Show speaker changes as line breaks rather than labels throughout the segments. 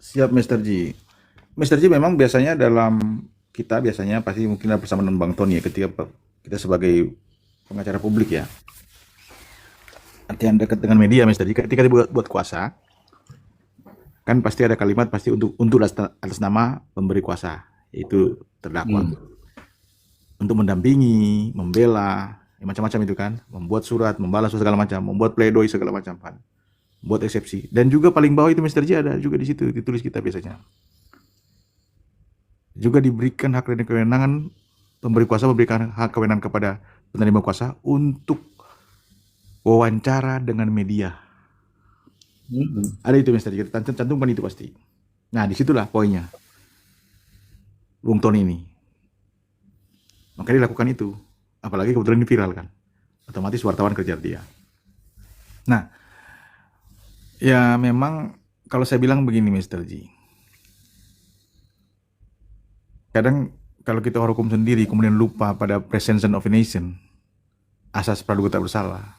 Siap, Mister Ji. Mister Ji memang biasanya dalam kita biasanya pasti mungkin bersama dengan Bang Tony ya ketika kita sebagai pengacara publik ya. Artinya dekat dengan media, Mister Ji. Ketika dibuat kuasa, kan pasti ada kalimat pasti untuk atas nama pemberi kuasa, yaitu terdakwa.
Hmm.
Untuk mendampingi, membela, ya macam-macam itu kan, membuat surat, membalas segala macam, membuat pledoi segala macam kan, buat eksepsi. Dan juga paling bawah itu Mister J ada juga di situ ditulis kita biasanya. Juga diberikan hak dan kewenangan, pemberi kuasa memberikan hak kewenangan kepada penerima kuasa untuk wawancara dengan media.
Hmm.
Ada itu Mister J, kita cantumkan itu pasti. Nah disitulah poinnya, Bung Tony ini. Maka dia lakukan itu. Apalagi kebetulan ini viral kan. Otomatis wartawan kejar dia. Nah, ya memang kalau saya bilang begini Mister J. Kadang kalau kita orang hukum sendiri kemudian lupa pada presumption of innocence, asas praduga tak bersalah,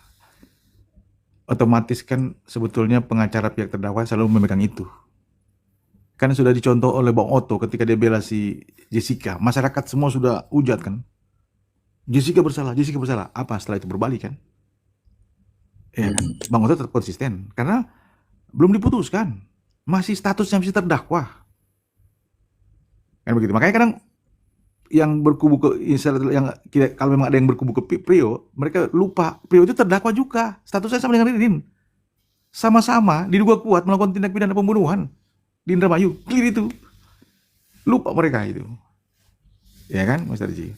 otomatis kan sebetulnya pengacara pihak terdakwa selalu memegang itu. Kan sudah dicontoh oleh Bang Otto ketika dia bela si Jessica. Masyarakat semua sudah ujat kan. Jessica bersalah, Jessica bersalah. Apa setelah itu berbalik kan? Ya kan? Bang Otto tetap konsisten. Karena belum diputuskan. Masih statusnya masih terdakwa. Kan begitu. Makanya kadang yang berkubu ke yang kalau memang ada yang berkubu ke Prio, mereka lupa Prio itu terdakwa juga. Statusnya sama dengan Ririn. Sama-sama diduga kuat melakukan tindak pidana pembunuhan di Indramayu. Clear itu. Lupa mereka itu. Ya kan, Mas Ji?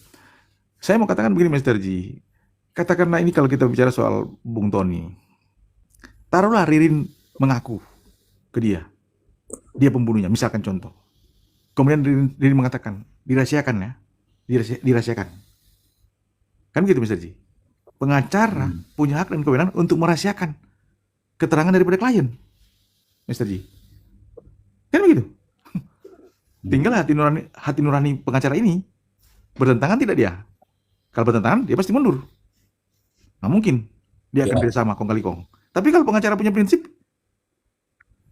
Saya mau katakan begini, Mas Ji. Katakanlah ini kalau kita bicara soal Bung Tony. Taruhlah Ririn mengaku ke dia. Dia pembunuhnya, misalkan contoh. Kemudian Ririn mengatakan, dirahasiakan ya. Dirahasiakan. Kan gitu, Mas Ji. Pengacara punya hak dan kewenangan untuk merahasiakan keterangan daripada klien. Mas Ji. Kan begitu. Tinggal hati nurani pengacara ini bertentangan tidak dia? Kalau bertentangan, dia pasti mundur. Nggak mungkin dia akan bersama kong kali kong. Tapi kalau pengacara punya prinsip,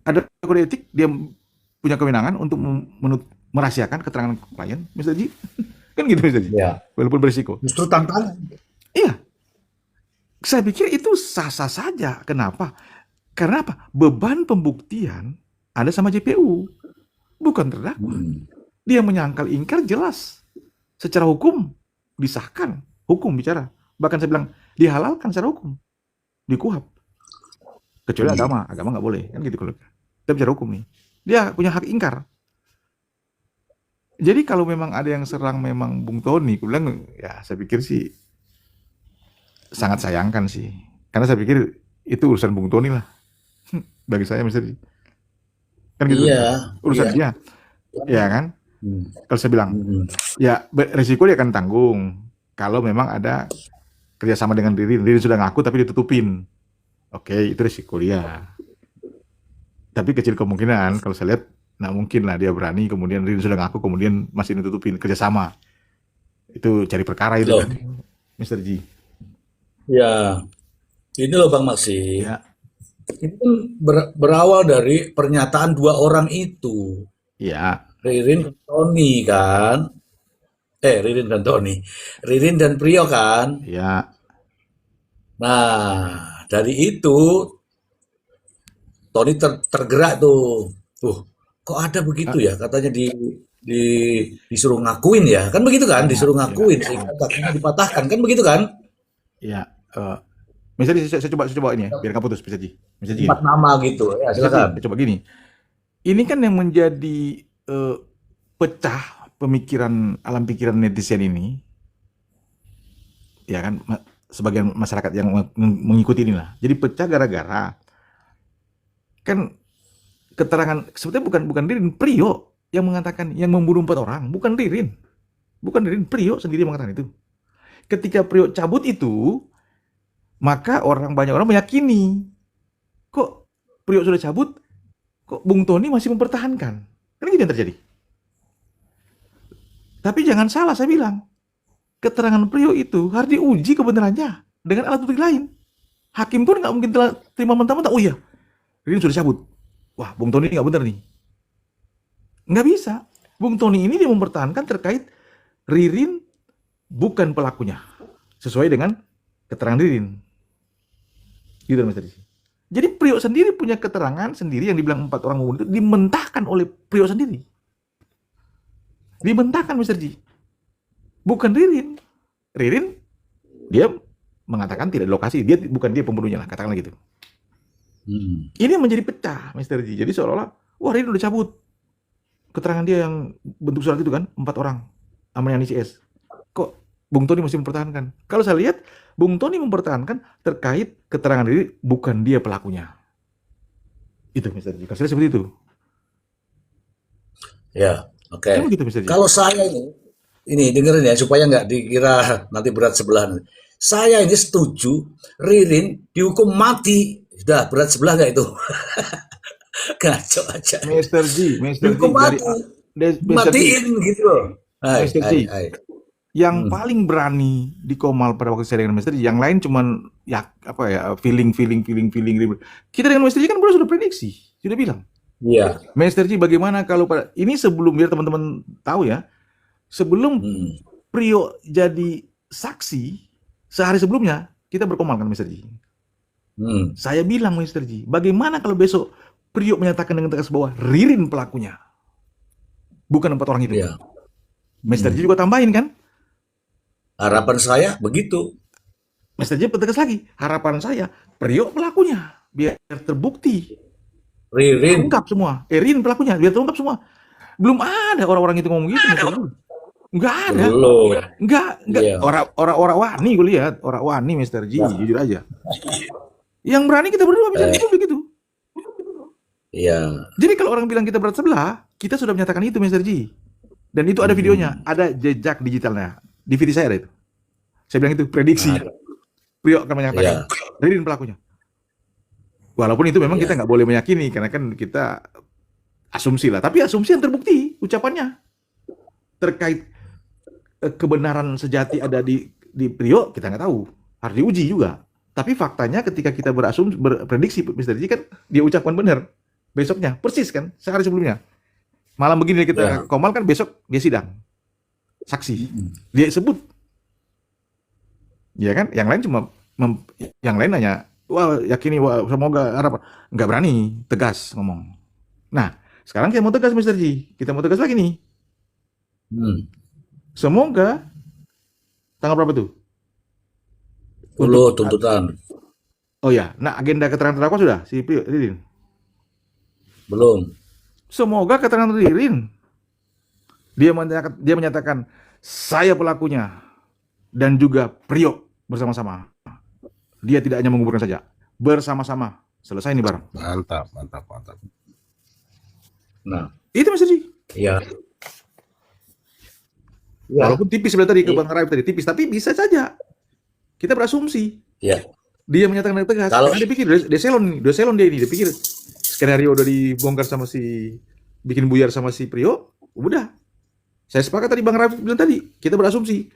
ada kode etik, dia punya kewenangan untuk merahasiakan keterangan klien, Mr. Ji. Kan gitu, Mr. Ji.
Ya.
Walaupun berisiko.
Justru tantangan.
Iya. Saya pikir itu sah-sah saja. Kenapa? Karena apa? Beban pembuktian ada sama JPU, bukan terdakwa. Dia menyangkal ingkar jelas. Secara hukum disahkan, hukum bicara. Bahkan saya bilang dihalalkan secara hukum di KUHP. Kecuali agama nggak boleh kan gitu kalau kita bicara hukum nih. Dia punya hak ingkar. Jadi kalau memang ada yang serang memang Bung Tony, aku bilang ya saya pikir sih sangat sayangkan sih. Karena saya pikir itu urusan Bung Tony lah. Bagi saya misalnya kan gitu.
Iya.
Urusan dia. Ya kan? Kalau saya bilang ya resiko dia akan tanggung kalau memang ada kerjasama dengan Ririn sudah ngaku tapi ditutupin. Oke, itu risiko dia. Tapi kecil kemungkinan kalau saya lihat, nah mungkin lah dia berani kemudian Ririn sudah ngaku kemudian masih ditutupin kerjasama. Itu cari perkara itu kan, Mr. Ji.
Ya, ini loh Bang Maksi.
Ya.
Itu kan berawal dari pernyataan dua orang itu.
Ya.
Ririn dan Tony kan. Ririn dan Tony. Ririn dan Prio kan.
Ya.
Nah, dari itu Tony tergerak tuh. Kok ada begitu ya? Katanya disuruh ngakuin ya. Kan begitu kan? Disuruh ngakuin sehingga kakinya dipatahkan. Kan begitu kan?
Ya. Misalnya saya coba ini ya, biar nggak putus, Mr. Ji. Mr. Ji.
Empat nama gitu. Ya, silakan.
Saya coba gini. Ini kan yang menjadi pecah pemikiran, alam pikiran netizen ini, ya kan, sebagian masyarakat yang mengikuti inilah. Jadi pecah gara-gara kan keterangan sebetulnya bukan Ririn, Prio yang mengatakan yang membunuh 4 orang, bukan Ririn. Bukan Ririn, Prio sendiri mengatakan itu. Ketika Prio cabut itu, maka banyak orang meyakini, kok Prio sudah cabut, kok Bung Tony masih mempertahankan. Kan gitu yang terjadi. Tapi jangan salah saya bilang, keterangan Prio itu harus diuji kebenarannya dengan alat bukti lain. Hakim pun nggak mungkin terima mentah-mentah. Oh iya, Ririn sudah cabut. Wah, Bung Tony nggak benar nih. Nggak bisa. Bung Tony ini dia mempertahankan terkait Ririn bukan pelakunya. Sesuai dengan keterangan Ririn. Gitu Mr. Ji. Jadi Priok sendiri punya keterangan sendiri yang dibilang 4 orang membunuh itu dimentahkan oleh Priok sendiri. Dimentahkan Mr. Ji. Bukan Ririn. Ririn dia mengatakan tidak di lokasi. Dia bukan dia pembunuhnya lah, katakanlah gitu. Ini menjadi pecah Mr. Ji. Jadi seolah-olah wah Ririn udah cabut keterangan dia yang bentuk surat itu kan 4 orang sama yang ICS. Kok Bung Tony masih mempertahankan? Kalau saya lihat Bung Tony mempertahankan terkait keterangan diri bukan dia pelakunya. Itu Mr. Ji. Kasih seperti itu.
Ya, oke.
Emang gitu Mr. Ji.
Kalau saya ini dengerin ya supaya nggak dikira nanti berat sebelah. Saya ini setuju Ririn dihukum mati. Sudah berat sebelah nggak itu? Kacau aja.
Mr. Ji
Dihukum
dari
mati.
Mr. Ji,
Matiin gitu loh. Hai,
Mr.
hai,
Ji,
hai.
yang paling berani di Komal pada waktu saya dengan Mr. Ji, yang lain cuman ya apa ya feeling. Kita dengan Mr. Ji kan sudah prediksi, sudah bilang.
Iya.
Mr. Ji bagaimana kalau pada ini sebelum biar teman-teman tahu ya, sebelum Priok jadi saksi sehari sebelumnya kita berkomal kan Mr. Ji. Saya bilang Mr. Ji, bagaimana kalau besok Priok menyatakan dengan tegas bahwa Ririn pelakunya, bukan 4 orang itu.
Iya.
Mr. Ji juga tambahin kan?
Harapan saya begitu.
Mr. J tegas lagi, harapan saya Priok pelakunya biar terbukti,
Ririn.
terungkap semua. Ririn pelakunya biar terungkap semua. Belum ada orang-orang itu ngomong gitu. Nggak ada.
Belum.
Nggak.
Iya.
Orang wani gue lihat, orang wani Mr. J, jujur aja. Yang berani kita berdua bisa begitu.
Iya.
Jadi kalau orang bilang kita berat sebelah, kita sudah menyatakan itu Mr. J. Dan itu ada videonya, ada jejak digitalnya. Di video saya ada itu. Saya bilang itu prediksi. Priok akan menyatakan Ririn pelakunya. Walaupun itu memang kita nggak boleh meyakini karena kan kita asumsi lah. Tapi asumsi yang terbukti ucapannya terkait kebenaran sejati ada di Priok kita nggak tahu. Harus diuji juga. Tapi faktanya ketika kita berprediksi Mr. J kan dia ucapkan benar. Besoknya persis kan sehari sebelumnya. Malam begini kita Komal kan besok dia sidang. Saksi. Dia sebut. Ya kan? Yang lain cuma yang lain nanya, wah yakini, wah semoga harap. Nggak berani tegas ngomong. Nah, sekarang kita mau tegas Mr. J. Kita mau tegas lagi nih. Semoga tanggal berapa tuh?
10 tuntutan.
Oh ya, nah agenda keterangan terdakwa sudah si Ririn?
Belum.
Semoga keterangan Ririn dia menyatakan saya pelakunya dan juga Priok bersama-sama. Dia tidak hanya menguburkan saja, bersama-sama. Selesai ini bareng.
Mantap.
Nah,
itu Mas Ji.
iya.
Walaupun tipis sebenarnya tadi ke Bang Raif tadi tipis, tapi bisa saja. Kita berasumsi.
Iya.
Dia menyatakan dengan tegas. Kalau dia pikir dia selon dia ini, dia pikir skenario udah dibongkar sama si bikin buyar sama si Priok, udah. Saya sepakat tadi Bang Raif bilang tadi, kita berasumsi.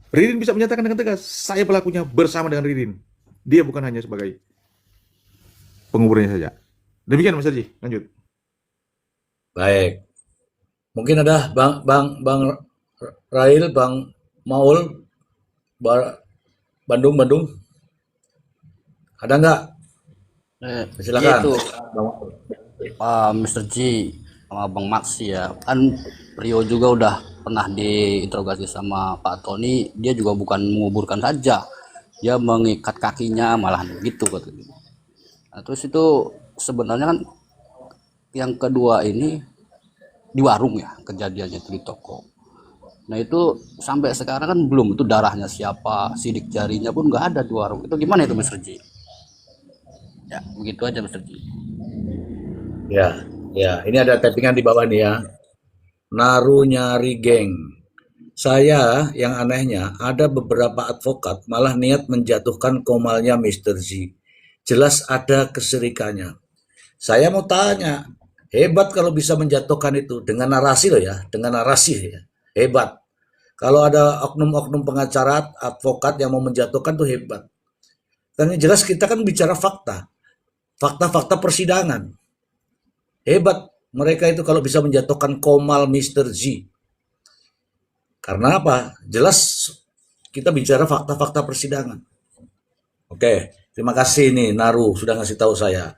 Ririn bisa menyatakan dengan tegas, saya pelakunya bersama dengan Ririn. Dia bukan hanya sebagai penguburnya saja. Demikian Mas Haji, lanjut.
Baik. Mungkin ada Bang Rail, Bang Maul, Bandung. Ada nggak? Silakan.
Itu Mr. G sama Bang Max ya. Kan Rio juga udah pernah diinterogasi sama Pak Tony, dia juga bukan menguburkan saja. Dia mengikat kakinya malah gitu katanya. Nah, terus itu sebenarnya kan yang kedua ini di warung ya kejadiannya itu di toko. Nah itu sampai sekarang kan belum, itu darahnya siapa, sidik jarinya pun nggak ada di warung. Itu gimana itu Mr. J? Ya begitu aja Mr. J.
Ya, ini ada tappingan di bawah nih ya. Naru nyari geng. Saya yang anehnya ada beberapa advokat malah niat menjatuhkan Komalnya Mr. Z. Jelas ada keserikannya. Saya mau tanya, hebat kalau bisa menjatuhkan itu dengan narasi loh ya, dengan narasi ya. Hebat. Kalau ada oknum-oknum pengacara, advokat yang mau menjatuhkan tuh hebat. Dan yang jelas kita kan bicara fakta. Fakta-fakta persidangan. Hebat mereka itu kalau bisa menjatuhkan Komal Mr. Z. Karena apa? Jelas kita bicara fakta-fakta persidangan. Oke, terima kasih nih Naru sudah ngasih tahu saya.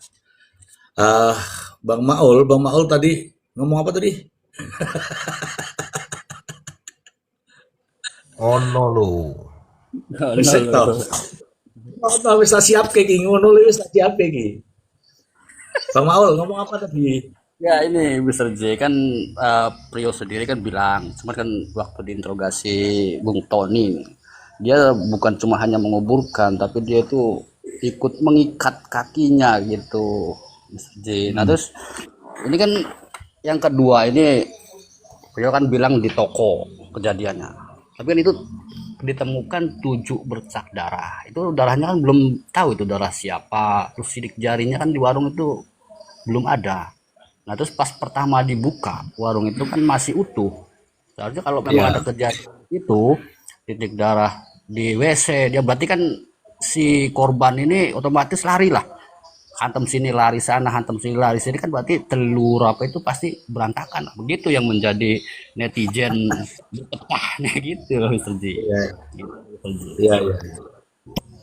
Ah, Bang Maul tadi ngomong apa tadi?
Ono lo.
Wis to. Ono wis tak siap iki, ngono wis tak siap iki. Bang Maul ngomong apa tadi?
Ya ini Mr. J kan Prio sendiri kan bilang, cuman kan waktu diinterogasi Bung Tony, dia bukan cuma hanya menguburkan, tapi dia tuh ikut mengikat kakinya gitu, Mr. J. Nah terus ini kan yang kedua ini Prio kan bilang di toko kejadiannya, tapi kan itu ditemukan 7 bercak darah. Itu darahnya kan belum tahu itu darah siapa. Terus sidik jarinya kan di warung itu belum ada. Nah terus pas pertama dibuka warung itu kan masih utuh. Seharusnya kalau memang ada
Ya,
kejadian itu titik darah di WC, dia berarti kan si korban ini otomatis lari lah. Hantam sini lari sana, hantam sini lari sini, kan berarti telur apa itu pasti berantakan. Begitu yang menjadi netizen betahnya gitu, Mr. J.
iya,
Gitu, Mr. J.
iya, iya.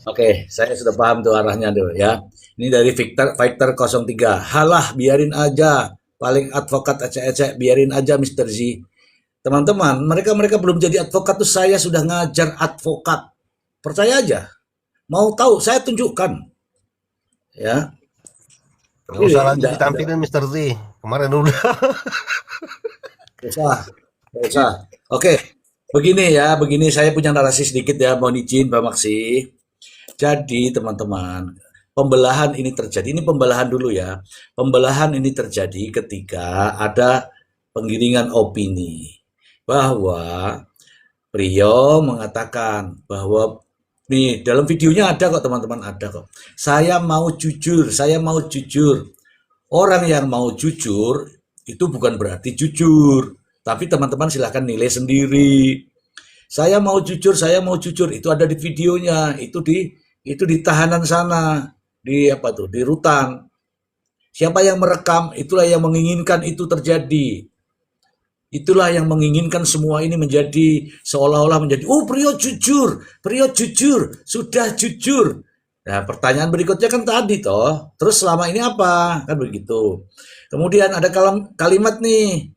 Oke, saya sudah paham tuh arahnya tuh ya. Ini dari Fighter 03. Halah, biarin aja. Paling advokat ecek-ecek, biarin aja Mr. Z. Teman-teman, mereka belum jadi advokat tuh saya sudah ngajar advokat. Percaya aja. Mau tahu, saya tunjukkan. Ya,
Nggak usah lagi
enggak,
ditampilin Mr. Z. Kemarin udah.
nggak usah, nggak usah. Oke, begini saya punya narasi sedikit ya, mohon izin Pak Maksi. Jadi teman-teman, pembelahan ini terjadi, ini pembelahan dulu ya. Pembelahan ini terjadi ketika ada penggiringan opini bahwa Priyo mengatakan bahwa nih dalam videonya ada kok teman-teman, ada kok. Saya mau jujur, saya mau jujur. Orang yang mau jujur itu bukan berarti jujur, tapi teman-teman silahkan nilai sendiri. Saya mau jujur, saya mau jujur. Itu ada di videonya, itu di tahanan sana, di apa tuh, di rutan. Siapa yang merekam, itulah yang menginginkan itu terjadi. Itulah yang menginginkan semua ini menjadi seolah-olah menjadi, oh Priyo jujur, sudah jujur. Nah, pertanyaan berikutnya kan tadi toh, terus selama ini apa? Kan begitu. Kemudian ada kalimat nih,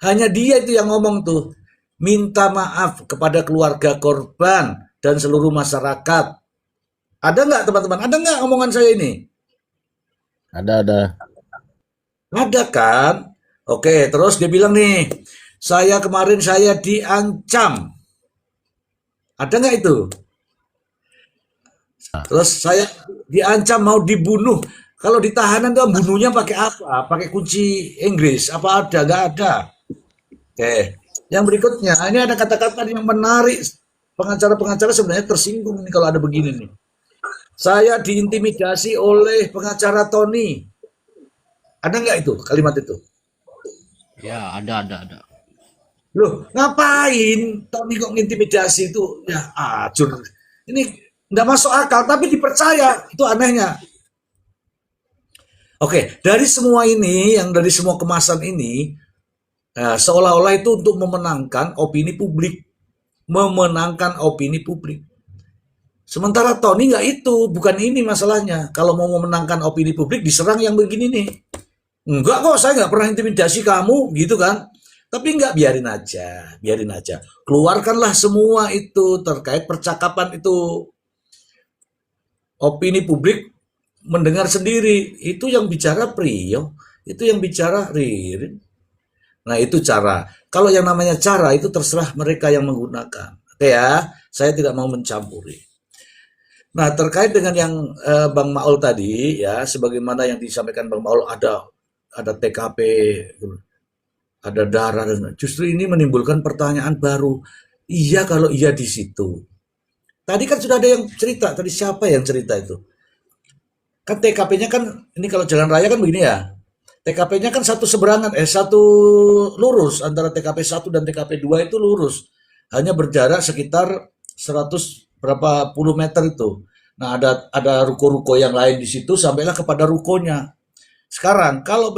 hanya dia itu yang ngomong tuh, minta maaf kepada keluarga korban dan seluruh masyarakat. Ada nggak teman-teman? Ada nggak omongan saya ini?
Ada.
Ada kan? Oke, terus dia bilang nih, kemarin saya diancam. Ada nggak itu? Terus saya diancam mau dibunuh. Kalau di tahanan tuh bunuhnya pakai apa? Pakai kunci Inggris? Apa ada? Nggak ada. Oke. Yang berikutnya, ini ada kata-kata yang menarik. Pengacara-pengacara sebenarnya tersinggung nih kalau ada begini nih. Saya diintimidasi oleh pengacara Tony. Ada nggak itu kalimat itu?
Ya ada.
Loh, ngapain Tony kok ngintimidasi itu? Ya, acur. Ini nggak masuk akal, tapi dipercaya. Itu anehnya. Oke, dari semua ini, yang dari semua kemasan ini, seolah-olah itu untuk memenangkan opini publik. Memenangkan opini publik. Sementara Tony nggak itu, bukan ini masalahnya. Kalau mau memenangkan opini publik, diserang yang begini nih. Enggak kok, saya nggak pernah intimidasi kamu, gitu kan. Tapi enggak, biarin aja. Keluarkanlah semua itu terkait percakapan itu. Opini publik mendengar sendiri. Itu yang bicara Priyo, itu yang bicara Ririn. Nah itu cara. Kalau yang namanya cara itu terserah mereka yang menggunakan. Oke ya, saya tidak mau mencampuri. Nah terkait dengan yang Bang Maul tadi ya, sebagaimana yang disampaikan Bang Maul, ada TKP, ada darah, dan justru ini menimbulkan pertanyaan baru. Iya, kalau iya di situ. Tadi kan sudah ada yang cerita. Tadi siapa yang cerita itu? Kan TKP-nya kan, ini kalau jalan raya kan begini ya. TKP-nya kan satu seberangan, satu lurus antara TKP 1 dan TKP 2 itu lurus. Hanya berjarak sekitar 100 berapa puluh meter itu. Nah, ada ruko-ruko yang lain di situ sampailah kepada rukonya. Sekarang kalau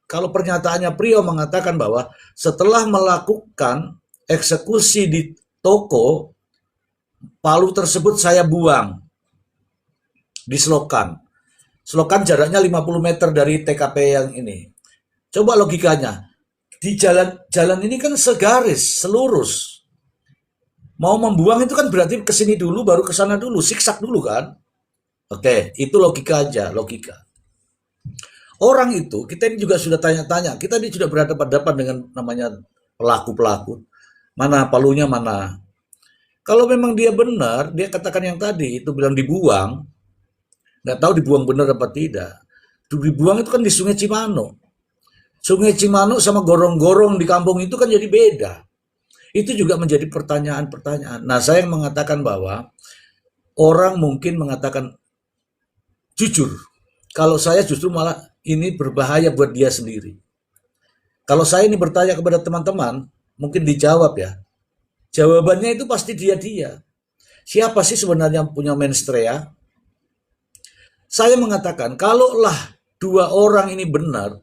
kalau pernyataannya Priyo mengatakan bahwa setelah melakukan eksekusi di toko, palu tersebut saya buang di selokan. Selokan jaraknya 50 meter dari TKP yang ini. Coba logikanya, di jalan ini kan segaris, selurus. Mau membuang itu kan berarti ke sini dulu, baru ke sana dulu, siksak dulu kan? Oke, itu logika aja, logika. Orang itu, kita ini juga sudah tanya-tanya, kita ini sudah berhadapan-hadapan dengan namanya pelaku-pelaku. Mana palunya, mana. Kalau memang dia benar, dia katakan yang tadi, itu bilang dibuang, nggak tahu dibuang benar apa tidak. Dibuang itu kan di Sungai Cimano. Sungai Cimano sama gorong-gorong di kampung itu kan jadi beda. Itu juga menjadi pertanyaan-pertanyaan. Nah, saya yang mengatakan bahwa orang mungkin mengatakan jujur. Kalau saya justru malah ini berbahaya buat dia sendiri. Kalau saya ini bertanya kepada teman-teman, mungkin dijawab ya. Jawabannya itu pasti dia-dia. Siapa sih sebenarnya yang punya menstrea? Saya mengatakan, kalaulah dua orang ini benar,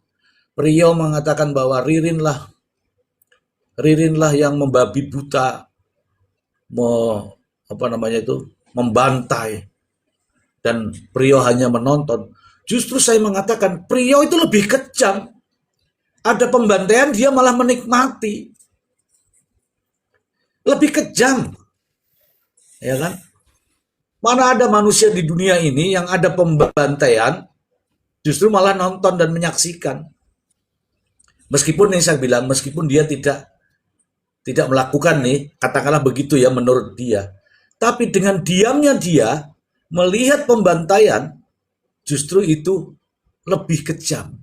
Priyo mengatakan bahwa Ririnlah yang membabi buta, membantai, dan Priyo hanya menonton. Justru saya mengatakan Priyo itu lebih kejam. Ada pembantaian, dia malah menikmati. Lebih kejam, ya kan? Mana ada manusia di dunia ini yang ada pembantaian, justru malah nonton dan menyaksikan. Meskipun yang saya bilang, meskipun dia tidak melakukan nih, katakanlah begitu ya menurut dia. Tapi dengan diamnya dia melihat pembantaian, justru itu lebih kejam.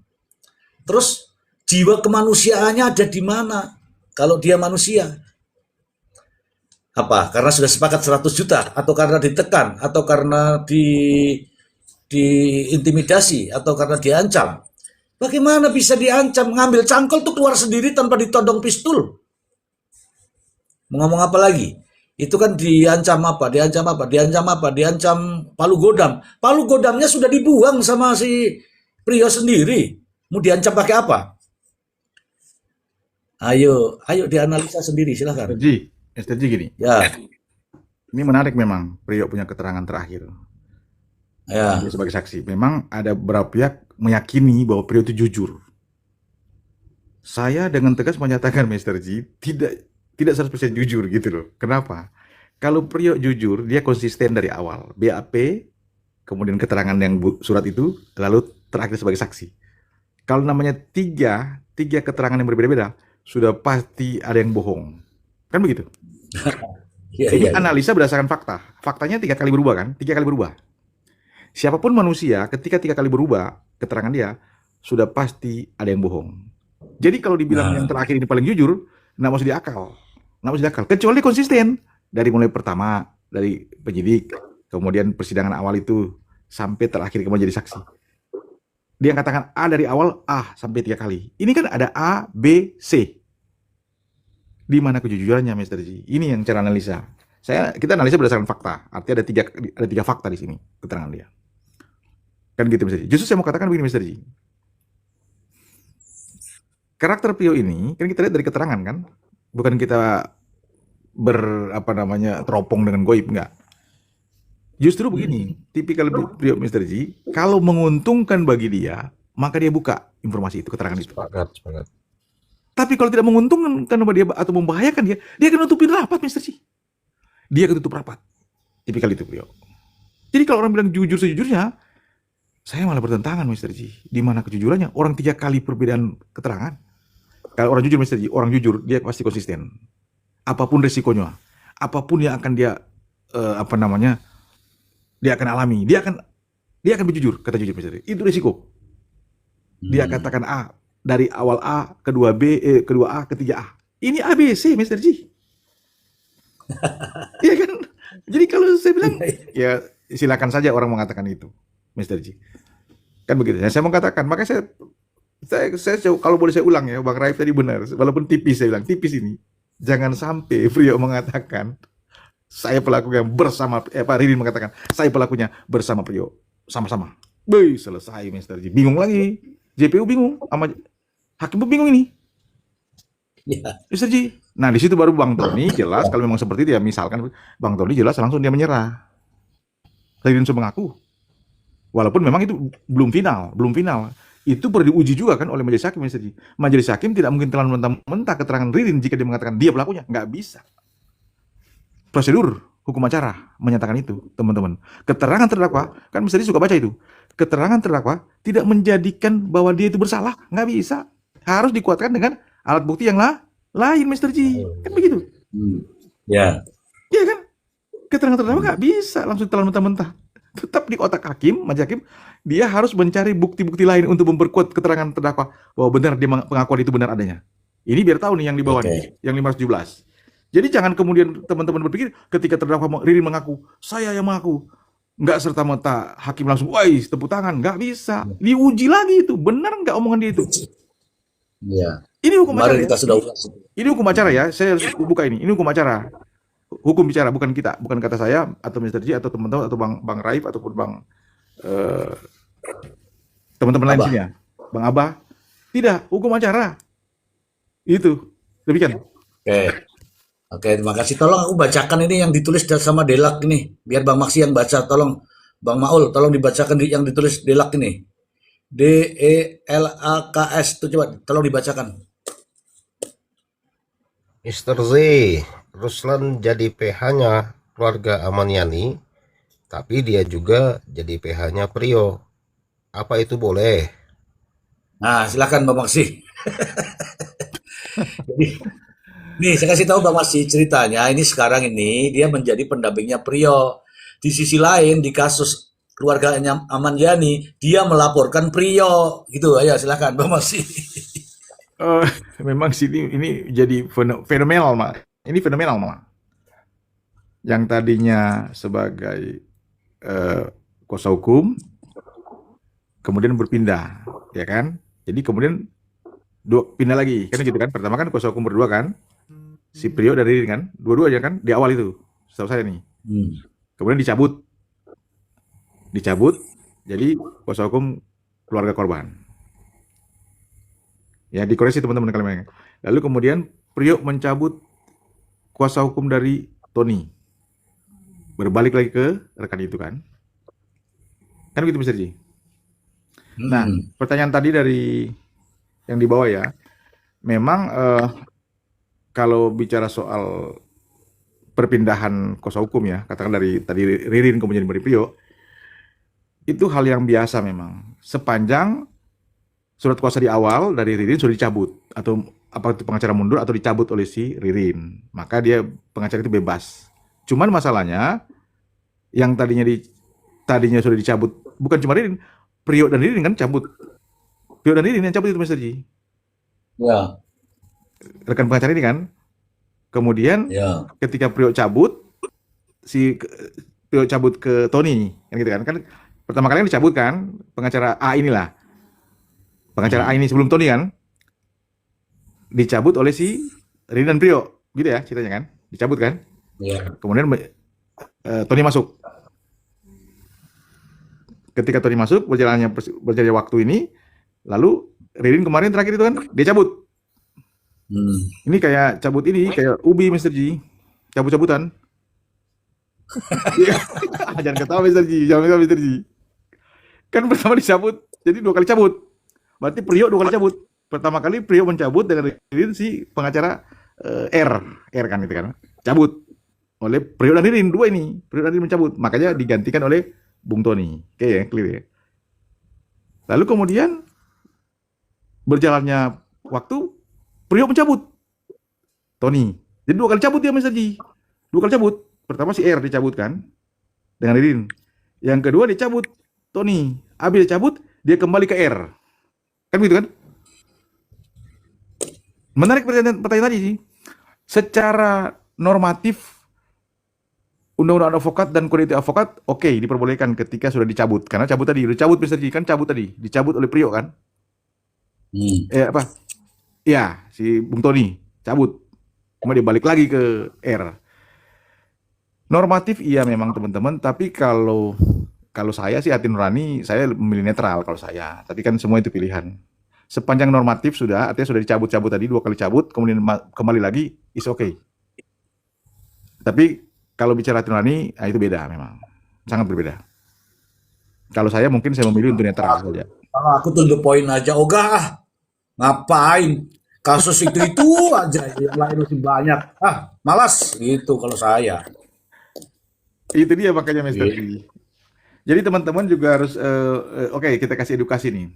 Terus jiwa kemanusiaannya ada di mana? Kalau dia manusia. Apa? Karena sudah sepakat 100 juta? Atau karena ditekan? Atau karena diintimidasi? Atau karena diancam? Bagaimana bisa diancam? Ngambil cangkul tuh keluar sendiri tanpa ditodong pistol. Mau ngomong apa lagi? Itu kan diancam apa? Diancam apa? Diancam apa? Diancam palu godam. Palu godamnya sudah dibuang sama si Priyo sendiri. Mau diancam pakai apa? Ayo dianalisa sendiri, silahkan.
STG gini.
Ya,
Ini menarik memang, Priyo punya keterangan terakhir.
ya.
Dia sebagai saksi. Memang ada beberapa pihak meyakini bahwa Priyo itu jujur. Saya dengan tegas menyatakan, Mr. G, tidak 100% jujur gitu loh. Kenapa? Kalau Priyo jujur, dia konsisten dari awal. BAP, kemudian keterangan yang surat itu, lalu terakhir sebagai saksi. Kalau namanya tiga keterangan yang berbeda-beda, sudah pasti ada yang bohong. Kan begitu?
Ya,
Ini
ya, ya.
analisa berdasarkan fakta. Faktanya 3 kali berubah kan? 3 kali berubah. Siapapun manusia, ketika 3 kali berubah keterangan dia, sudah pasti ada yang bohong. Jadi kalau dibilang yang terakhir ini paling jujur, nggak masuk di akal. Nggak masuk di akal. Kecuali konsisten. Dari mulai pertama, dari penyidik, kemudian persidangan awal itu, sampai terakhir kemudian jadi saksi. Dia katakan A dari awal, A sampai 3 kali. Ini kan ada A, B, C. Di mana kejujurannya, Mr. G? Ini yang cara analisa. Kita analisa berdasarkan fakta. Artinya ada tiga fakta di sini, keterangan dia. Kan gitu, Mr. G. Justru saya mau katakan begini, Mr. G. Karakter Priyo ini, kan kita lihat dari keterangan kan? Bukan kita teropong dengan goib, enggak. Justru begini, tipikal Priyo, Mr. G, kalau menguntungkan bagi dia, maka dia buka informasi itu, keterangan itu.
Sepakat.
Tapi kalau tidak menguntungkan karena dia atau membahayakan dia akan nutupin rapat, Mr. C. Dia akan tutup rapat. Tipikal itu, Priyo. Jadi kalau orang bilang jujur sejujurnya, saya malah bertentangan, Mr. G. Di mana kejujurannya? Orang 3 kali perbedaan keterangan. Kalau orang jujur, Mr. G, orang jujur, dia pasti konsisten. Apapun resikonya, apapun yang akan dia dia akan alami, dia akan berjujur, kata jujur, Mr. G. Itu resiko. Dia katakan A, dari awal A, kedua B, kedua A, ketiga A. Ini ABC, Mr. G. Iya kan? Jadi kalau saya bilang, ya silakan saja orang mengatakan itu, Mr. G. Kan begitu. Ya, saya mau katakan, makanya saya kalau boleh saya ulang ya, Bang Raif tadi benar. Walaupun tipis, saya bilang, tipis ini. Jangan sampai Priyo mengatakan, saya pelakunya bersama, Ririn mengatakan, saya pelakunya bersama Priyo. Sama-sama. Selesai, Mr. G. Bingung lagi. JPU bingung sama Hakim pun bingung ini,
Ya.
Mr. Ji. Nah, di situ baru Bang Tony jelas kalau memang seperti itu ya, misalkan Bang Tony jelas langsung dia menyerah. Ririn Su mengaku, walaupun memang itu belum final, Itu perlu diuji juga kan oleh majelis hakim, Mr. Ji. Majelis hakim tidak mungkin telan mentah-mentah keterangan Ririn jika dia mengatakan dia pelakunya, nggak bisa. Prosedur hukum acara menyatakan itu, teman-teman. Keterangan terdakwa, kan Mr. Ji suka baca itu. Keterangan terdakwa tidak menjadikan bahwa dia itu bersalah, nggak bisa. Harus dikuatkan dengan alat bukti yang lain, Mr. Ji. Kan begitu.
Ya.
Iya kan? Keterangan terdakwa nggak bisa langsung telan mentah-mentah. Tetap di otak hakim, majelis hakim, dia harus mencari bukti-bukti lain untuk memperkuat keterangan terdakwa bahwa benar dia pengakuan itu benar adanya. Ini biar tahu nih yang di bawah nih, yang 517. Jadi jangan kemudian teman-teman berpikir ketika terdakwa Ririn mengaku, saya yang mengaku. Nggak serta-merta hakim langsung, wah tepuk tangan. Nggak bisa. Diuji lagi itu. Benar nggak omongan dia itu?
Ya.
Ini hukum acara
Kemarin kita
ya?
sudah ulas.
Ini hukum acara ya. Saya harus buka ini. Ini hukum acara. Hukum bicara, bukan kita. Bukan kata saya, atau Mr. J, atau teman-teman, atau Bang Raif, ataupun teman-teman lain
Abah.
sini ya. Bang Abah. Tidak, hukum acara. Itu. Demikian.
Oke, terima kasih. Tolong aku bacakan ini yang ditulis sama Delak ini. Biar Bang Maksi yang baca. Tolong Bang Maul, tolong dibacakan yang ditulis Delak ini. DELAKS itu coba tolong dibacakan.
Mr. Z, Ruslan jadi PH-nya keluarga Amaniani, tapi dia juga jadi PH-nya Prio. Apa itu boleh?
Nah, silakan Bang Maksi. Nih, saya kasih tahu Bang Maksi ceritanya. Ini sekarang ini dia menjadi pendampingnya Prio. Di sisi lain di kasus keluarganya Aman Yani, dia melaporkan Prio. Gitu, ayo silakan Bang Maksi.
Memang sini ini jadi fenomenal, Mak. Ini fenomenal, Mak. Yang tadinya sebagai kuasa hukum, kemudian berpindah, ya kan? Jadi kemudian pindah lagi, kan gitu kan? Pertama kan kuasa hukum berdua kan, si Prio dari Ririn kan, dua-duanya kan di awal itu, setahu saya nih. Kemudian dicabut, jadi kuasa hukum keluarga korban. Ya, dikoreksi teman-teman kalian. Lalu kemudian Prio mencabut kuasa hukum dari Tony. Berbalik lagi ke rekan itu kan. Kan begitu Mr. Ji. Nah, pertanyaan tadi dari yang di bawah ya. Memang kalau bicara soal perpindahan kuasa hukum ya, katakan dari tadi Ririn kemudian dari Prio, itu hal yang biasa memang. Sepanjang surat kuasa di awal dari Ririn sudah dicabut, atau apa itu pengacara mundur atau dicabut oleh si Ririn, maka dia pengacara itu bebas. Cuman masalahnya yang tadinya sudah dicabut bukan cuma Ririn, Prio dan Ririn kan cabut. Prio dan Ririn yang cabut itu Mr. Ji.
Ya.
Rekan pengacara ini kan. Kemudian
Ya.
ketika Prio cabut, Prio cabut ke Tony, kan gitu kan? Kan pertama kali yang dicabut kan pengacara A inilah. Pengacara A ini sebelum Tony kan dicabut oleh si Ririn dan Prio, gitu ya ceritanya kan, dicabut kan.
Ya.
Kemudian Tony masuk. Ketika Tony masuk, berjalannya waktu ini, lalu Ririn kemarin terakhir itu kan dia cabut. Ini kayak cabut ini, kayak ubi Mr. Ji, cabut-cabutan. Jangan ketawa Mr. Ji, jangan ketawa Mr. Ji. Kan pertama dicabut, jadi 2 kali cabut. Berarti Prio 2 kali cabut. Pertama kali Prio mencabut dengan Ririn si pengacara R kan itu kan. Cabut oleh Prio dan Ririn, 2 ini. Prio dan Ririn mencabut. Makanya digantikan oleh Bung Tony. Oke ya, clear ya. Lalu kemudian berjalannya waktu, Prio mencabut Tony. Jadi 2 kali cabut dia Mr. Ji. 2 kali cabut. Pertama si R dicabut kan dengan Ririn. Yang kedua dicabut Tony. Habis dicabut, dia kembali ke R. Kan begitu kan? Menarik pertanyaan tadi sih. Secara normatif Undang-Undang Advokat dan Kode Etik Advokat oke, diperbolehkan ketika sudah dicabut. Karena cabut tadi, udah cabut Mr. Ji kan, cabut tadi, dicabut oleh Prio kan? Ya, si Bung Tony cabut. Kemudian dia balik lagi ke R. Normatif iya memang teman-teman, tapi kalau saya sih hati nurani, saya memilih netral kalau saya. Tapi kan semua itu pilihan. Sepanjang normatif sudah, artinya sudah dicabut-cabut tadi, 2 kali cabut, kemudian kembali lagi, is okay. Tapi kalau bicara hati nurani, nah itu beda memang. Sangat berbeda. Kalau saya mungkin saya memilih untuk netral saja.
Kalau aku to the point aja, ogah, ngapain? Kasus itu aja, yang lain masih banyak. Malas gitu kalau saya.
Itu dia makanya Mr.
Iya.
G. Jadi teman-teman juga harus, oke, kita kasih edukasi nih.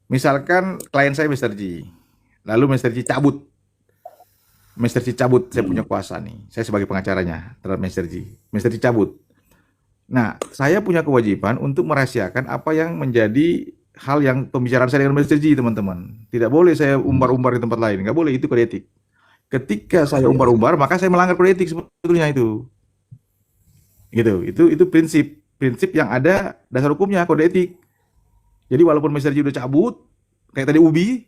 Misalkan klien saya Mr. G, lalu Mr. G cabut. Mr. G cabut, saya punya kuasa nih. Saya sebagai pengacaranya terhadap Mr. G. Mr. G cabut. Nah, saya punya kewajiban untuk merahasiakan apa yang menjadi hal yang pembicaraan saya dengan Mr. G, teman-teman. Tidak boleh saya umbar-umbar di tempat lain. Nggak boleh, itu kode etik. Ketika saya umbar-umbar, maka saya melanggar kode etik sebetulnya itu. Gitu. Itu prinsip yang ada dasar hukumnya, kode etik. Jadi walaupun Mr. G udah cabut, kayak tadi Ubi,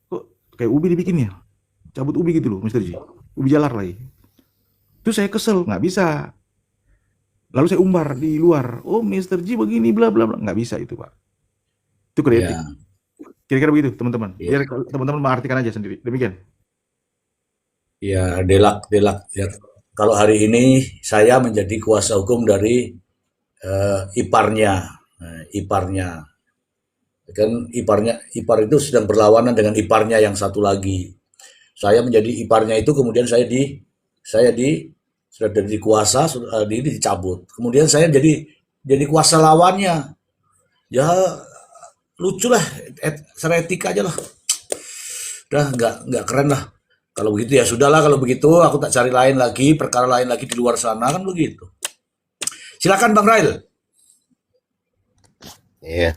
kok kayak Ubi dibikinnya. Cabut Ubi gitu loh, Mr. G. Ubi jalar lagi. Itu saya kesel, nggak bisa. Lalu saya umbar di luar, oh Mr. G begini, bla bla bla. Nggak bisa itu, Pak. Itu kode etik.
Ya,
Kira-kira begitu, teman-teman.
ya,
Biar teman-teman mengartikan aja sendiri. Demikian.
ya, delak, delak. Ya. Kalau hari ini saya menjadi kuasa hukum dari iparnya, iparnya. Kan ipar itu sedang berlawanan dengan iparnya yang satu lagi. Saya menjadi iparnya itu, kemudian saya sudah jadi kuasa, sudah dicabut. Kemudian saya jadi kuasa lawannya. Ya lucu lah, secara etika aja lah. Udah nggak keren lah. Kalau begitu ya sudahlah, kalau begitu aku tak cari lain lagi, perkara lain lagi di luar sana, kan begitu. Silakan Bang Rail.
Iya,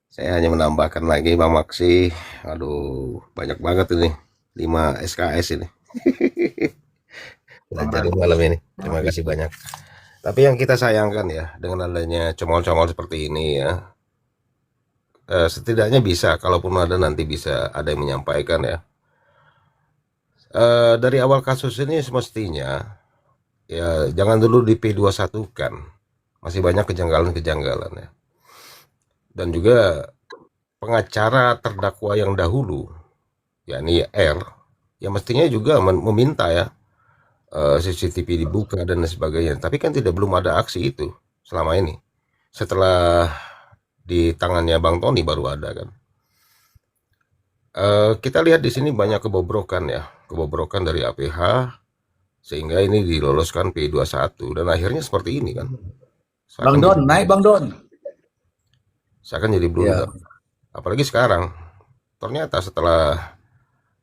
saya hanya menambahkan lagi Bang Maksi. Aduh, banyak banget ini. 5 SKS ini. Belajar malam ini. Terima kasih banyak. Tapi yang kita sayangkan ya, dengan adanya comol-comol seperti ini ya, setidaknya bisa, kalaupun ada nanti bisa ada yang menyampaikan ya. Dari awal kasus ini semestinya ya jangan dulu di P21 kan. Masih banyak kejanggalan-kejanggalan ya. Dan juga pengacara terdakwa yang dahulu, yakni R, ya mestinya juga meminta ya CCTV dibuka dan sebagainya. Tapi kan belum ada aksi itu selama ini. Setelah di tangannya Bang Tony baru ada kan. Kita lihat di sini banyak kebobrokan ya, kebobrokan dari APH sehingga ini diloloskan P21 dan akhirnya seperti ini kan.
Bang Don, naik Bang Don.
Seakan jadi blunder. Apalagi sekarang, ternyata setelah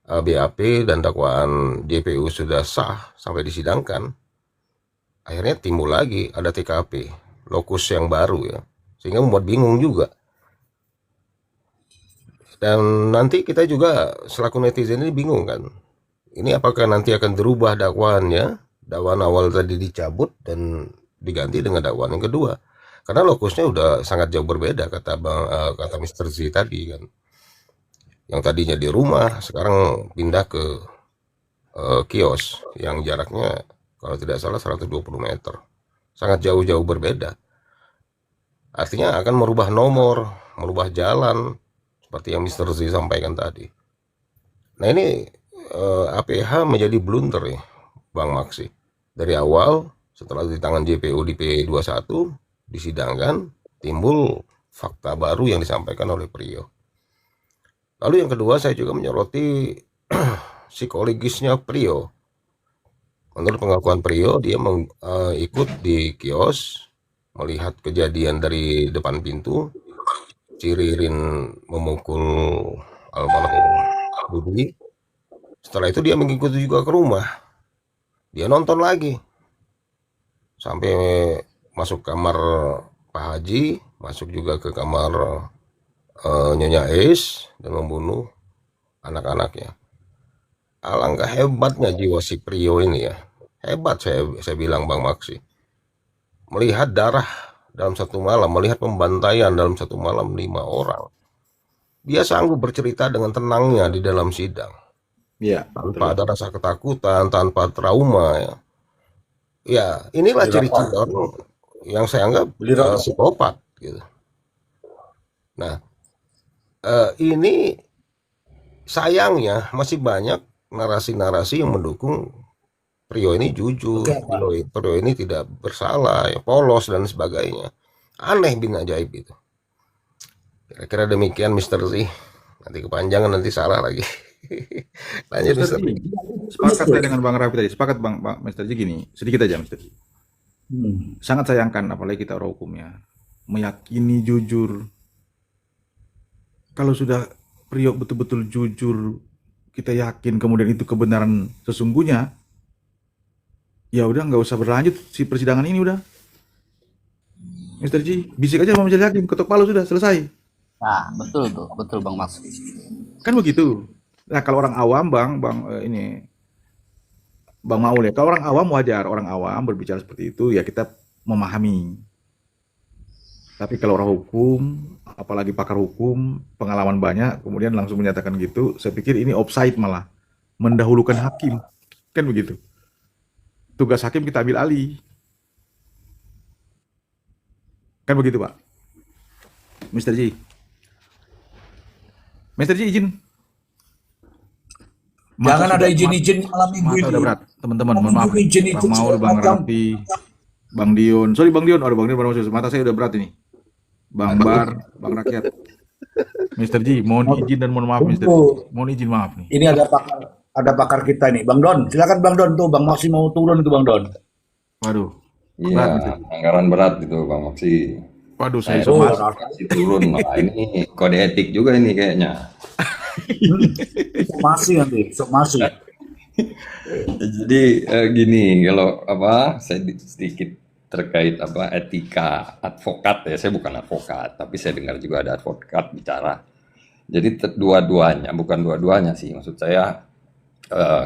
BAP dan dakwaan JPU sudah sah sampai disidangkan, akhirnya timbul lagi ada TKP, lokus yang baru ya, sehingga membuat bingung juga. Dan nanti kita juga selaku netizen ini bingung kan, ini apakah nanti akan berubah dakwaannya, dakwaan awal tadi dicabut dan diganti dengan dakwaan yang kedua. Karena lokusnya udah sangat jauh berbeda kata Mr. Z tadi kan. Yang tadinya di rumah sekarang pindah ke kios yang jaraknya kalau tidak salah 120 meter. Sangat jauh-jauh berbeda. Artinya akan merubah nomor, merubah jalan seperti yang Mr. Z sampaikan tadi. Nah ini APH menjadi blunder ya Bang Maksi. Dari awal setelah di tangan JPU di P21 disidangkan, timbul fakta baru yang disampaikan oleh Priyo. Lalu yang kedua saya juga menyoroti psikologisnya Priyo. Menurut pengakuan Priyo, dia ikut di kios, melihat kejadian dari depan pintu, si Ririn memukul almarhum Budi. Setelah itu dia mengikuti juga ke rumah. Dia nonton lagi. Sampai masuk kamar Pak Haji, masuk juga ke kamar Nyonya Ais dan membunuh anak-anaknya. Alangkah hebatnya jiwa si Priyo ini ya. Hebat saya bilang Bang Maksi. Melihat darah dalam satu malam, melihat pembantaian dalam satu malam 5 orang. Dia sanggup bercerita dengan tenangnya di dalam sidang.
Iya,
Tanpa ada rasa ketakutan, tanpa trauma ya. Ya, inilah ciri-ciri orang yang saya anggap psikopat gitu. Nah, ini sayangnya masih banyak narasi-narasi yang mendukung Prio ini jujur,
Oke, Pak.
Prio ini tidak bersalah, ya, polos dan sebagainya. Aneh bin ajaib itu. Kira-kira demikian Mister Z. Nanti kepanjangan, nanti salah lagi. Lanjut
Mr.
Mister
Ji,
Z.
sepakat saya dengan Bang Raffi tadi. Sepakat Bang Mr. Ji gini, sedikit aja Mr. Ji. Sangat sayangkan apalagi kita orang hukumnya meyakini jujur. Kalau sudah Prio betul-betul jujur, kita yakin kemudian itu kebenaran sesungguhnya, ya udah nggak usah berlanjut si persidangan ini udah. Mr. Ji, bisik aja sama majelis hakim, ketok palu sudah selesai.
Nah, betul tuh, betul Bang Max.
Kan begitu. Nah, kalau orang awam, Bang Maul ya. Kalau orang awam wajar, orang awam berbicara seperti itu ya kita memahami. Tapi kalau orang hukum, apalagi pakar hukum, pengalaman banyak, kemudian langsung menyatakan gitu, saya pikir ini offside malah, mendahulukan hakim. Kan begitu. Tugas hakim kita ambil alih. Kan begitu, Pak. Mr. Ji. Mr. Ji izin.
Jangan
Mata
ada
sudah,
izin-izin malam minggu
mata
ini.
udah berat. Teman-teman,
Malam
mohon maaf.
minggu izin-izin
Bang Maul,
segala
Bang
macam.
Raffi, Bang Dion. Sorry Bang Dion, ada Bang Dion baru masuk. Mata saya udah berat ini. Bang Bar, Bang Rakyat. Mr. Ji, mohon izin dan mohon maaf Mr. Ji.
Tunggu.
Mohon izin maaf nih.
Ini ada pakar kita nih, Bang Don. Silakan Bang Don tuh, Bang Maksi mau turun ke Bang Don.
Waduh.
Iya,
Berat Mr. Ji.
anggaran berat itu Bang Maksi.
Waduh, saya
Saya
Oh,
somas.
masih turun malah ini kode etik juga ini kayaknya.
masih nanti, masih.
Jadi gini, kalau apa, saya sedikit terkait apa etika advokat ya. Saya bukan advokat, tapi saya dengar juga ada advokat bicara. Jadi dua-duanya, bukan dua-duanya sih, maksud saya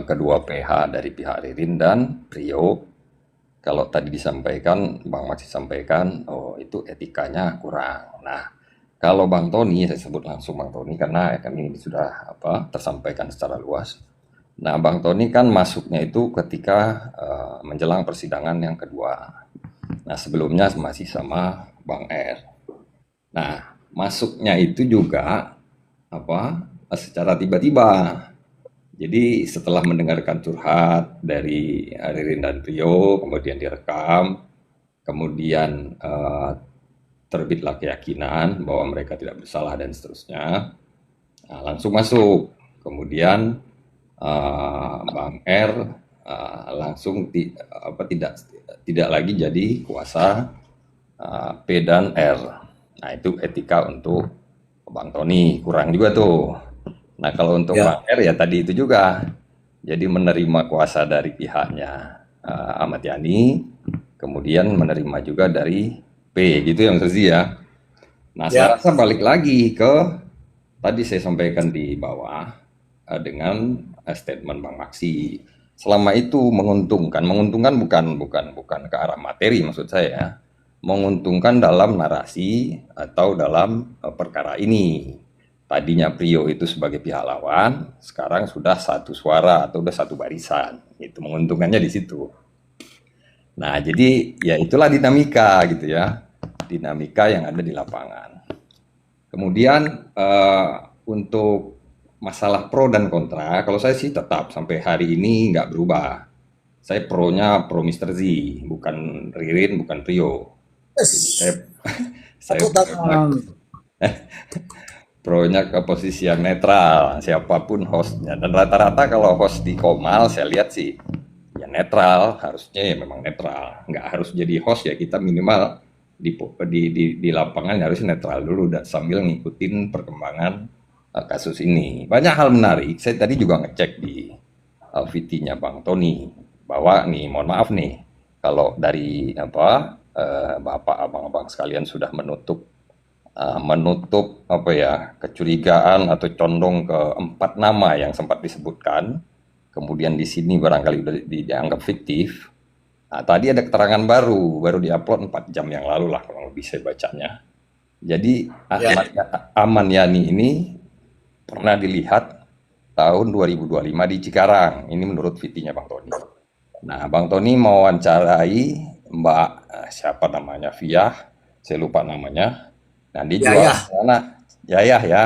kedua PH dari pihak Ririn dan Prio. Kalau tadi disampaikan, Bang Maksi sampaikan, oh itu etikanya kurang. Nah, kalau Bang Tony, saya sebut langsung Bang Tony karena kan ini sudah apa tersampaikan secara luas. Nah, Bang Tony kan masuknya itu ketika menjelang persidangan yang kedua. Nah, sebelumnya masih sama Bang R. Nah, masuknya itu juga apa secara tiba-tiba. Jadi setelah mendengarkan curhat dari Ririn dan Prio, kemudian direkam, kemudian terbitlah keyakinan bahwa mereka tidak bersalah dan seterusnya. Nah, langsung masuk. Kemudian Bang R langsung tidak lagi jadi kuasa P dan R. Nah, itu etika untuk Bang Tony, kurang juga tuh. Nah, kalau untuk
Ya.
Bang R ya tadi itu juga. Jadi menerima kuasa dari pihaknya Ahmad Yani, kemudian menerima juga dari P, gitu ya Mas Rezi ya. Nah, saya
Ya.
rasa balik lagi ke tadi saya sampaikan di bawah dengan statement Bang Maksi. Selama itu menguntungkan bukan ke arah materi maksud saya, menguntungkan dalam narasi atau dalam perkara ini. Tadinya Prio itu sebagai pihak lawan, sekarang sudah satu suara atau sudah satu barisan. Itu menguntungkannya di situ. Nah, jadi ya itulah dinamika gitu ya. Dinamika yang ada di lapangan. Kemudian untuk masalah pro dan kontra, kalau saya sih tetap sampai hari ini nggak berubah. Saya pro-nya pro Mr. Z, bukan Ririn, bukan Prio. Saya
Tepuk tangan.
pro-nya ke posisi yang netral, siapapun hostnya. Dan rata-rata kalau host di Komal, saya lihat sih ya netral, harusnya ya memang netral. Nggak harus jadi host ya, kita minimal di lapangan harus netral dulu dan sambil ngikutin perkembangan kasus ini. Banyak hal menarik. Saya tadi juga ngecek di VT-nya Bang Tony bahwa nih, mohon maaf nih, kalau dari Bapak abang-abang sekalian sudah menutup apa ya kecurigaan atau condong ke 4 nama yang sempat disebutkan, kemudian di sini barangkali sudah dianggap fiktif. Nah, tadi ada keterangan baru diupload 4 jam yang lalu lah kalau lebih saya bacanya. Jadi Ahmad Yani ini pernah dilihat tahun 2025 di Cikarang. Ini menurut VT-nya Bang Tony. Nah, Bang Tony mewawancarai Mbak siapa namanya, Fiah, saya lupa namanya. Nah, dia jual sana Yayah ya,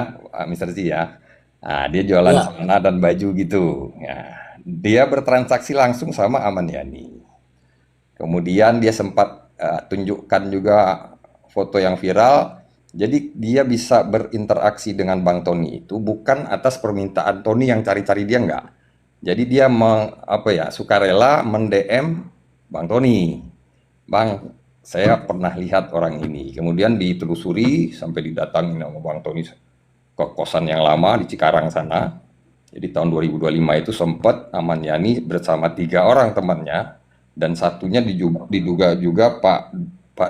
Mr. Z ya. Nah, dia jualan
Ya,
celana dan baju gitu. Ya, dia bertransaksi langsung sama Aman Yani. Kemudian dia sempat tunjukkan juga foto yang viral. Jadi dia bisa berinteraksi dengan Bang Tony itu bukan atas permintaan Tony yang cari-cari dia enggak. Jadi dia apa ya, sukarela mendm Bang Tony. Bang, saya pernah lihat orang ini. Kemudian ditelusuri sampai didatangi sama Bang Tony ke kosan yang lama di Cikarang sana. Jadi tahun 2025 itu sempat Aman Yani bersama 3 orang temannya dan satunya diduga juga Pak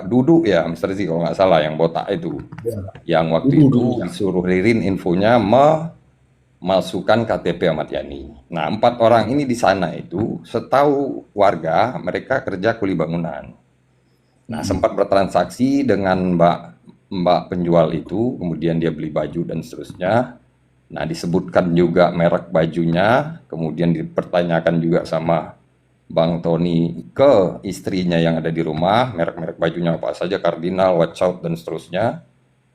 Dudu ya, Mr. Z kalau nggak salah yang botak itu,
ya.
yang waktu
Dulu,
itu
dulu ya.
disuruh Ririn infonya memalsukan KTP Ahmad Yani. Nah, 4 orang ini di sana itu setahu warga mereka kerja kuli bangunan. Nah, sempat bertransaksi dengan Mbak penjual itu, kemudian dia beli baju dan seterusnya. Nah, disebutkan juga merek bajunya, kemudian dipertanyakan juga sama Bang Tony ke istrinya yang ada di rumah, merek-merek bajunya apa saja, Cardinal, Watch Out, dan seterusnya.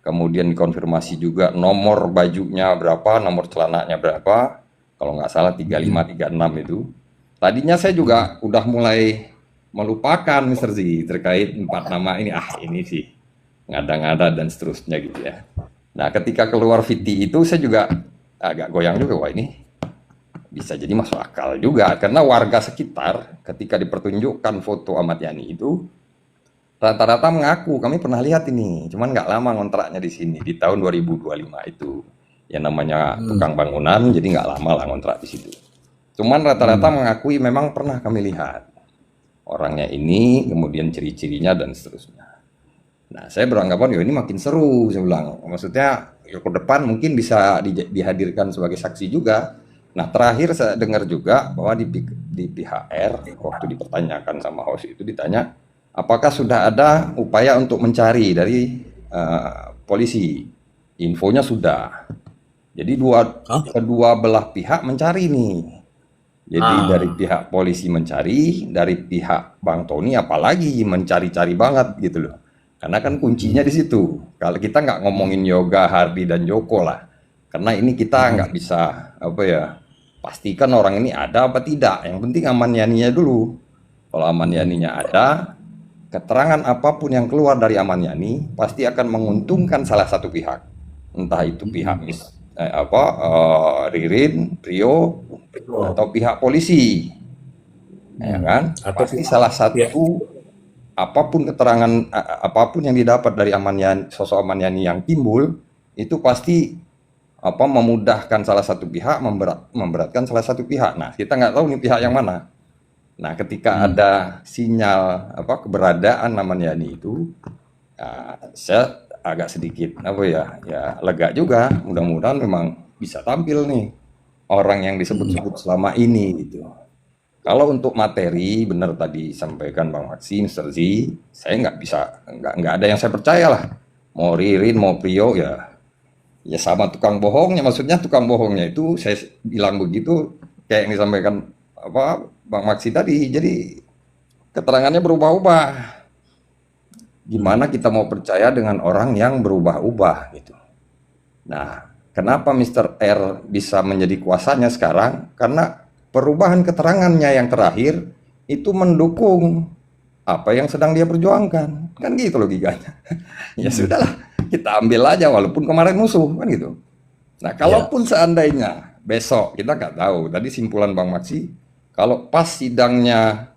Kemudian dikonfirmasi juga nomor bajunya berapa, nomor celananya berapa, kalau nggak salah 35, 36 itu. Tadinya saya juga udah mulai melupakan Mr. Z terkait 4 nama ini, ini sih ngada-ngada dan seterusnya gitu ya. Nah, ketika keluar VT itu saya juga agak goyang juga, wah ini bisa jadi masuk akal juga karena warga sekitar ketika dipertunjukkan foto Ahmad Yani itu rata-rata mengaku kami pernah lihat ini, cuman nggak lama ngontraknya di sini di tahun 2025 itu. Yang namanya tukang bangunan, jadi nggak lama lah ngontrak di situ. Cuman rata-rata mengakui memang pernah kami lihat orangnya ini, kemudian ciri-cirinya dan seterusnya. Nah, saya beranggapan ya ini makin seru, saya bilang. Maksudnya ya ke depan mungkin bisa dihadirkan sebagai saksi juga. Nah, terakhir saya dengar juga bahwa di pihak R waktu dipertanyakan sama host itu ditanya apakah sudah ada upaya untuk mencari dari polisi. Infonya sudah. Jadi
Hah?
kedua belah pihak mencari nih. Jadi dari
Ah,
pihak polisi mencari, dari pihak Bang Tony apalagi mencari-cari banget gitu loh. Karena kan kuncinya di situ. Kalau kita nggak ngomongin Yoga, Hardy dan Joko lah. Karena ini kita nggak bisa apa ya pastikan orang ini ada apa tidak. Yang penting aman yaninya dulu. Kalau aman yaninya ada, keterangan apapun yang keluar dari aman yani pasti akan menguntungkan salah satu pihak. Entah itu pihak Ririn, Prio, atau pihak polisi, ya kan?
atau
Pasti salah
pihak
satu apapun keterangan apapun yang didapat dari sosok Aman Yani yang timbul itu pasti memudahkan salah satu pihak, memberatkan salah satu pihak. Nah, kita nggak tahu nih pihak yang mana. Nah, ketika ada sinyal keberadaan Aman Yani itu, saya agak sedikit ya lega juga. Mudah-mudahan memang bisa tampil nih orang yang disebut-sebut selama ini gitu. Kalau untuk materi, benar tadi sampaikan Bang Maksi, Mr. Z, saya nggak ada yang saya percaya lah. Mau Ririn, mau Prio ya sama tukang bohongnya. Maksudnya tukang bohongnya itu saya bilang begitu kayak yang disampaikan Bang Maksi tadi. Jadi keterangannya berubah-ubah. Gimana kita mau percaya dengan orang yang berubah-ubah gitu. Nah, kenapa Mr. R bisa menjadi kuasanya sekarang? Karena perubahan keterangannya yang terakhir itu mendukung apa yang sedang dia perjuangkan. Kan gitu logikanya. Ya sudahlah, kita ambil aja walaupun kemarin musuh kan gitu. Nah, kalaupun seandainya besok kita nggak tahu. Tadi simpulan Bang Maksi, kalau pas sidangnya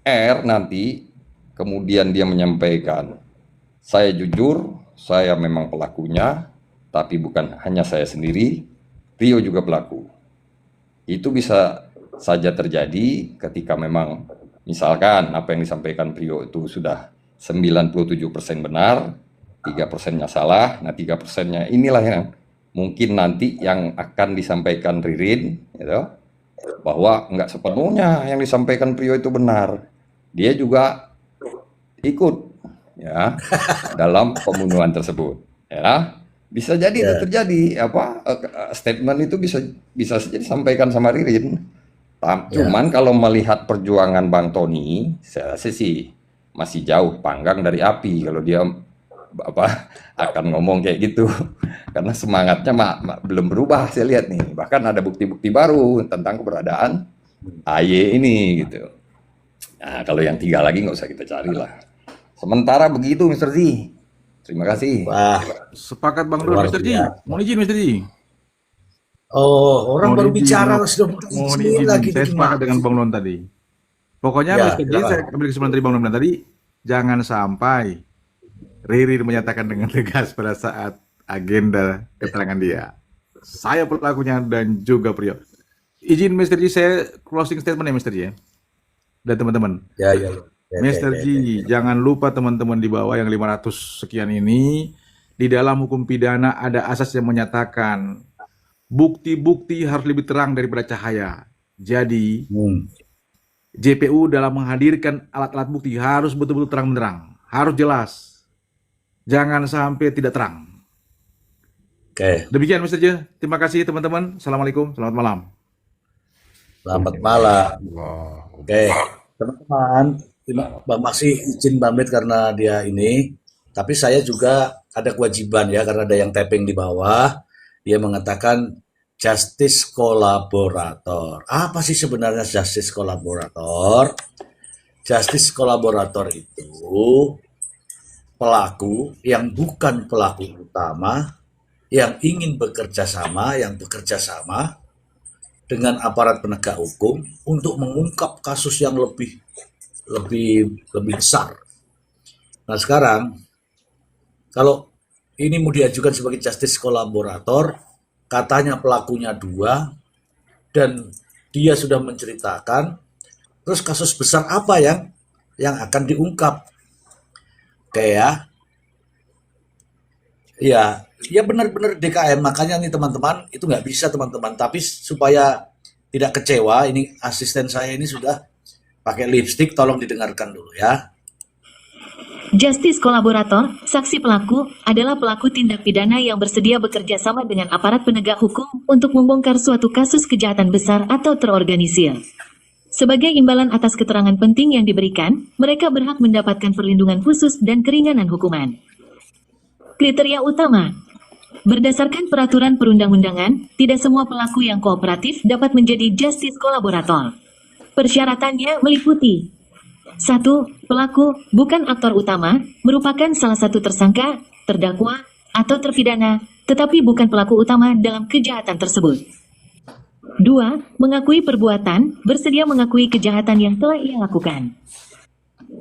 R nanti kemudian dia menyampaikan, saya jujur, saya memang pelakunya, tapi bukan hanya saya sendiri, Rio juga pelaku. Itu bisa saja terjadi ketika memang misalkan apa yang disampaikan Rio itu sudah 97% benar, 3%-nya salah. Nah, 3%-nya inilah yang mungkin nanti yang akan disampaikan Ririn, gitu, bahwa nggak sepenuhnya yang disampaikan Rio itu benar. Dia juga ikut ya dalam pembunuhan tersebut. Ya, bisa jadi itu terjadi statement itu bisa saja disampaikan sama Ririn. Cuman kalau melihat perjuangan Bang Tony, saya rasa sih masih jauh panggang dari api kalau dia apa akan ngomong kayak gitu karena semangatnya belum berubah saya lihat nih, bahkan ada bukti-bukti baru tentang keberadaan AY ini gitu. Nah kalau yang 3 lagi nggak usah kita cari lah. Sementara begitu Mr. Z. Terima kasih.
Wah,
Sepakat Bang Don,
luar
Mr. Ji.
biasa.
Mohon izin Mr. Ji.
Oh, orang baru
Mohon izin,
bicara sudah minta
mohon
izin
izin.
lagi
Saya sepakat
gimana
dengan
sih?
Bang Don tadi. Pokoknya
Ya,
Mr. Ji,
silakan.
saya ambil kesimpulan dari Bang Don tadi, jangan sampai Ririn menyatakan dengan tegas pada saat agenda keterangan dia. Saya pelakunya dan juga Priyo. Izin Mr. Ji, saya closing statement ya Mr. Ji ya. Dan teman-teman.
Ya, ya, ya. Ya,
Mr.
ya,
G,
ya, ya.
jangan lupa teman-teman di bawah yang 500 sekian ini, di dalam hukum pidana ada asas yang menyatakan bukti-bukti harus lebih terang daripada cahaya. Jadi, JPU dalam menghadirkan alat-alat bukti harus betul-betul terang menerang, harus jelas. Jangan sampai tidak terang.
Oke,
Demikian Mr. J. Terima kasih teman-teman. Assalamualaikum, selamat malam.
selamat malam.
Wah,
Oke, teman-teman, Bang Maksi izin pamit karena dia ini, tapi saya juga ada kewajiban ya karena ada yang tapping di bawah. Dia mengatakan justice kolaborator. Apa sih sebenarnya justice kolaborator? Justice kolaborator itu pelaku yang bukan pelaku utama, yang ingin bekerja sama, yang bekerja sama dengan aparat penegak hukum untuk mengungkap kasus yang lebih besar. Nah sekarang kalau ini mau diajukan sebagai justice kolaborator, katanya pelakunya 2 dan dia sudah menceritakan, terus kasus besar apa yang akan diungkap? Kayak ya benar-benar DKM. Makanya nih teman-teman, itu nggak bisa teman-teman. Tapi supaya tidak kecewa, ini asisten saya ini sudah pakai lipstick, tolong didengarkan dulu ya.
Justice kolaborator, saksi pelaku, adalah pelaku tindak pidana yang bersedia bekerja sama dengan aparat penegak hukum untuk membongkar suatu kasus kejahatan besar atau terorganisir. Sebagai imbalan atas keterangan penting yang diberikan, mereka berhak mendapatkan perlindungan khusus dan keringanan hukuman. Kriteria utama. Berdasarkan peraturan perundang-undangan, tidak semua pelaku yang kooperatif dapat menjadi justice kolaborator. Persyaratannya meliputi 1. Pelaku, bukan aktor utama, merupakan salah satu tersangka, terdakwa, atau terpidana, tetapi bukan pelaku utama dalam kejahatan tersebut. 2. Mengakui perbuatan, bersedia mengakui kejahatan yang telah ia lakukan.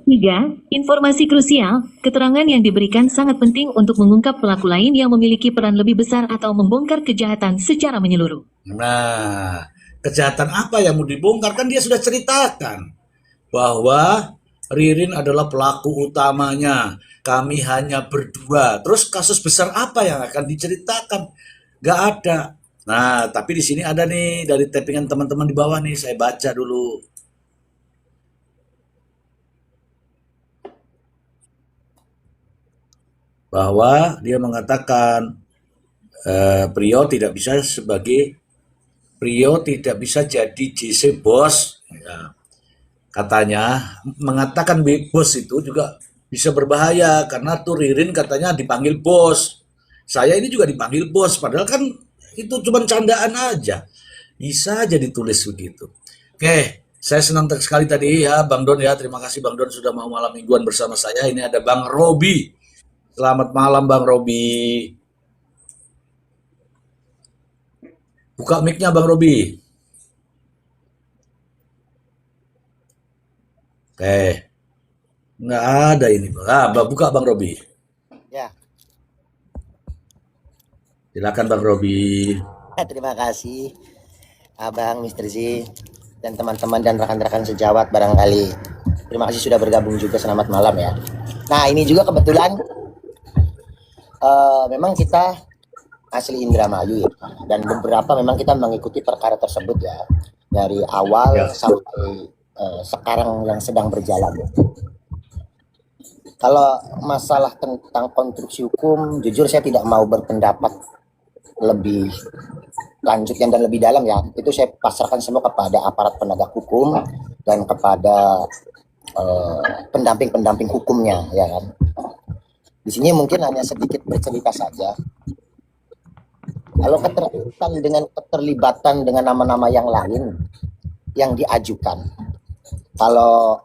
3. Informasi krusial, keterangan yang diberikan sangat penting untuk mengungkap pelaku lain yang memiliki peran lebih besar atau membongkar kejahatan secara menyeluruh.
Nah, kejahatan apa yang mau dibongkar? Kan dia sudah ceritakan bahwa Ririn adalah pelaku utamanya. Kami hanya berdua. Terus kasus besar apa yang akan diceritakan? Gak ada. Nah, tapi di sini ada nih dari tappingan teman-teman di bawah nih. Saya baca dulu. Bahwa dia mengatakan Priyo tidak bisa jadi JC bos. Ya. Katanya mengatakan bos itu juga bisa berbahaya karena tuh Ririn katanya dipanggil bos. Saya ini juga dipanggil bos, padahal kan itu cuma candaan aja. Bisa aja ditulis begitu. Oke, saya senang sekali tadi ya Bang Don ya. Terima kasih Bang Don sudah mau malam mingguan bersama saya. Ini ada Bang Robi. Selamat malam Bang Robi. Buka mic-nya Bang Robi. Oke. Nggak ada ini. Buka Bang Robi.
Ya,
Silakan Bang Robi.
terima kasih Abang Mr. Z dan teman-teman dan rekan-rekan sejawat barangkali. Terima kasih sudah bergabung juga, selamat malam ya. Nah ini juga kebetulan memang kita asli Indramayu ya. Dan beberapa memang kita mengikuti perkara tersebut ya. Dari awal
Ya.
sampai sekarang yang sedang berjalan. Kalau masalah tentang konstruksi hukum, jujur saya tidak mau berpendapat lebih lanjut dan lebih dalam ya. Itu saya pasrahkan semua kepada aparat penegak hukum dan kepada pendamping-pendamping hukumnya ya kan. Di sini mungkin hanya sedikit bercerita saja. Kalau keterlibatan dengan nama-nama yang lain yang diajukan, kalau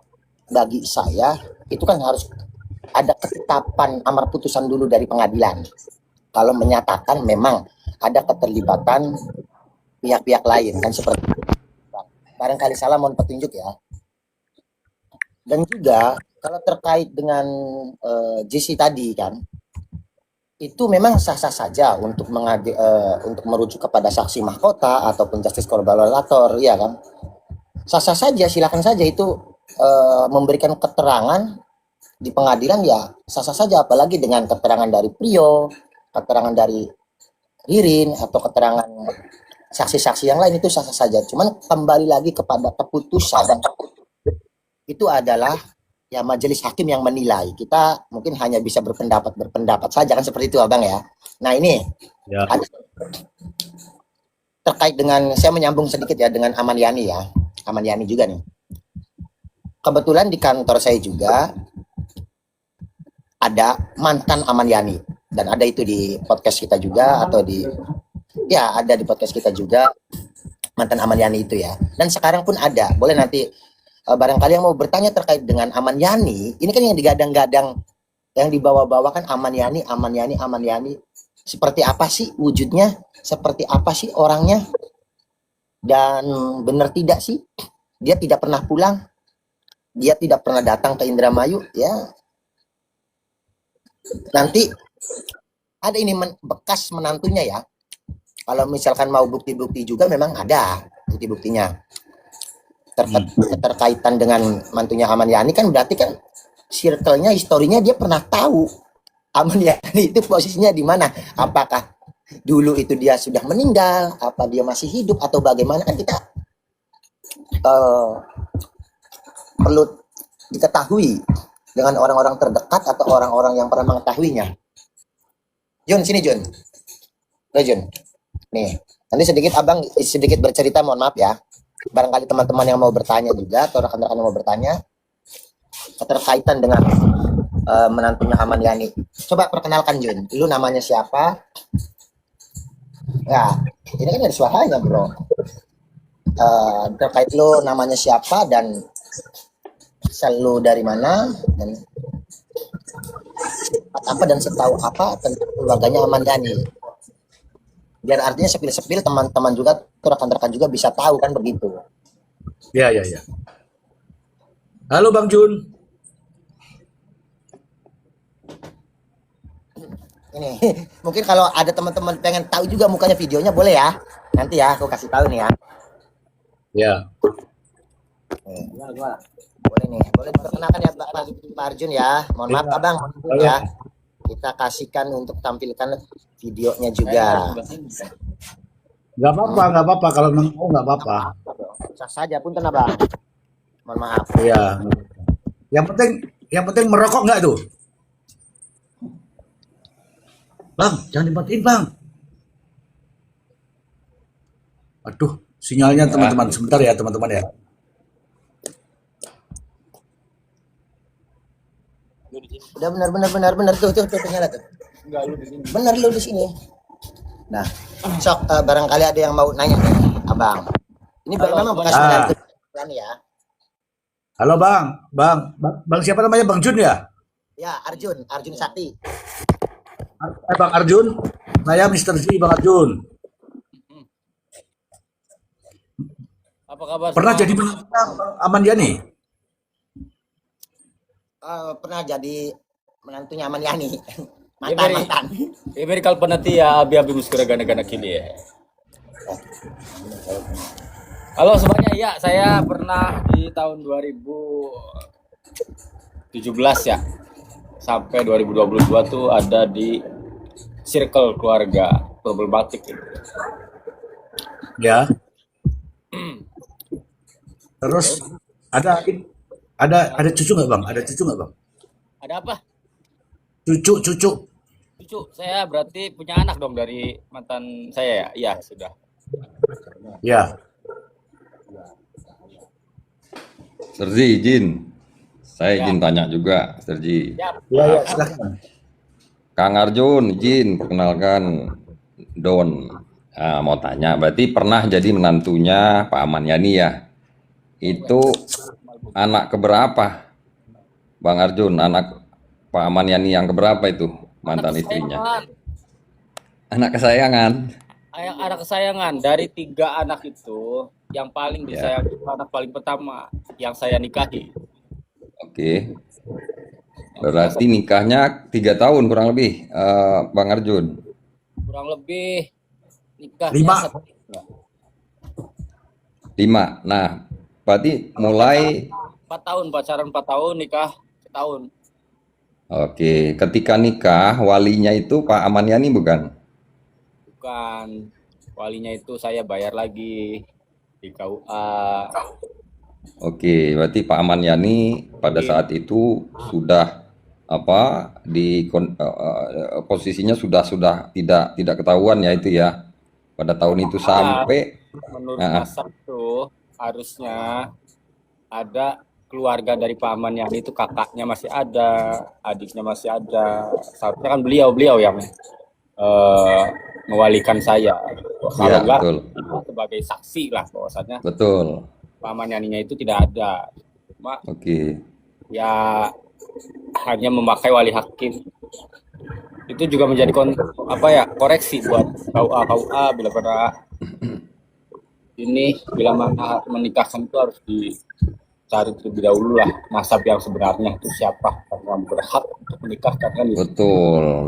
bagi saya itu kan harus ada ketetapan amar putusan dulu dari pengadilan. Kalau menyatakan memang ada keterlibatan pihak-pihak lain kan seperti itu. Barangkali salah, mohon petunjuk ya. Dan juga kalau terkait dengan JC tadi kan, itu memang sah-sah saja untuk untuk merujuk kepada saksi mahkota ataupun justice kolaborator, ya kan? Sah-sah saja, silakan saja itu memberikan keterangan di pengadilan, ya sah-sah saja, apalagi dengan keterangan dari Prio, keterangan dari Ririn, atau keterangan saksi-saksi yang lain, itu sah-sah saja. Cuman kembali lagi kepada keputusan, itu adalah ya majelis hakim yang menilai. Kita mungkin hanya bisa berpendapat saja kan, seperti itu Abang ya. Nah ini
Ya.
ada terkait dengan, saya menyambung sedikit ya dengan Aman Yani ya. Aman Yani juga nih. Kebetulan di kantor saya juga ada mantan Aman Yani, dan ada itu di podcast kita juga, atau ada di podcast kita juga mantan Aman Yani itu ya. Dan sekarang pun ada. Boleh nanti barangkali yang mau bertanya terkait dengan Aman Yani, ini kan yang digadang-gadang, yang dibawa-bawa kan Aman Yani. Seperti apa sih wujudnya? Seperti apa sih orangnya? Dan benar tidak sih dia tidak pernah pulang? Dia tidak pernah datang ke Indramayu ya. Nanti ada ini bekas menantunya ya. Kalau misalkan mau bukti-bukti juga memang ada bukti-buktinya. Terkaitan dengan mantunya Aman Yani kan berarti kan circle-nya, historinya dia pernah tahu Aman Yani itu posisinya di mana. Apakah dulu itu dia sudah meninggal, apa dia masih hidup, atau bagaimana, kan kita perlu diketahui dengan orang-orang terdekat atau orang-orang yang pernah mengetahuinya. Jun, sini Jun. Jun. Nih, nanti Abang sedikit bercerita, mohon maaf ya. Barangkali teman-teman yang mau bertanya juga, atau rekan-rekan yang mau bertanya keterkaitan dengan menantunya Aman Yani. Coba perkenalkan Jun, lu namanya siapa? Ya, ini kan ada suaranya bro. Terkait lu namanya siapa, dan asal dari mana, dan apa dan setahu apa tentang keluarganya Aman Yani. Biar artinya sepil-sepil teman-teman juga, rekan-rekan juga bisa tahu kan, begitu.
Ya. Halo Bang Jun.
Ini mungkin kalau ada teman-teman pengen tahu juga mukanya, videonya boleh ya. Nanti ya aku kasih tahu nih ya.
Ya.
Boleh nih. Boleh diperkenalkan ya Pak Arjun ya. Mohon maaf Abang ya. Kita kasihkan untuk tampilkan videonya juga.
Gak apa-apa kalau memang mau, gak apa-apa.
Sah saja pun Abang. Mohon maaf.
Iya. Yang penting merokok nggak tuh? Bang, jangan dimatiin bang. Aduh, sinyalnya teman-teman. Sebentar ya teman-teman ya.
Udah benar tuh nyala tuh. Benar lu di sini. Nah, sok barangkali ada yang mau nanya nih, Abang. Ini memang bekas menantu ya.
Halo bang, bang siapa namanya, Bang Jun ya?
Ya, Arjun Sakti.
Bang Arjun, saya Mr. Z, Bang Arjun.
Apa kabar?
Pernah jadi menantunya Aman Yani?
Pernah jadi menantunya Aman Yani. mantan.
Iberi kalpanati ya abi muskura gana-gana kili ya. Halo semuanya, ya saya pernah di tahun 2017 ya sampai 2022 tuh ada di circle keluarga problematik gitu.
Ya. Terus ada cucu nggak bang? Ada cucu nggak bang?
Ada apa?
Cucu.
Saya berarti punya anak dong dari mantan saya ya? Iya sudah.
Ya.
Serji izin, saya izin tanya juga, Serji.
Ya, silakan.
Kang Arjun, izin perkenalkan Don. Ah, mau tanya, berarti pernah jadi menantunya Pak Aman Yani ya? Itu anak keberapa, Bang Arjun? Anak Pak Aman Yani yang keberapa itu mantan istrinya?
Kesayangan,
Anak kesayangan.
anak kesayangan dari 3 anak itu, yang paling
Ya,
disayang itu anak paling pertama yang saya nikahi.
oke.
Yang sudah
Berarti nikahnya 3 tahun kurang lebih, Bang Arjun.
kurang lebih nikahnya
5.
5. Nah, berarti mulai
4 tahun, pacaran 4 tahun, nikah setahun.
oke. Ketika nikah, walinya itu Pak Aman Yani bukan?
Bukan, walinya itu saya bayar lagi di KUA.
Oke, berarti Pak Aman Yani pada saat itu sudah posisinya sudah tidak ketahuan ya itu ya pada tahun itu
Padahal
sampai
menurut
ah,
nasab itu harusnya ada keluarga dari Pak Aman Yani itu, kakaknya masih ada, adiknya masih ada. Seharusnya kan beliau yang mewalikan saya. Kalau
ya
enggak,
betul
sebagai saksi lah bahwasanya
betul.
Pak Aman Yani-nya itu tidak ada. Cuma
Oke,
ya hanya memakai wali hakim. Itu juga menjadi koreksi buat KUA bila pada ini, bila mana menikahkan itu harus dicari terlebih dahulu lah nasab yang sebenarnya itu siapa yang berhak untuk menikahkan kan gitu.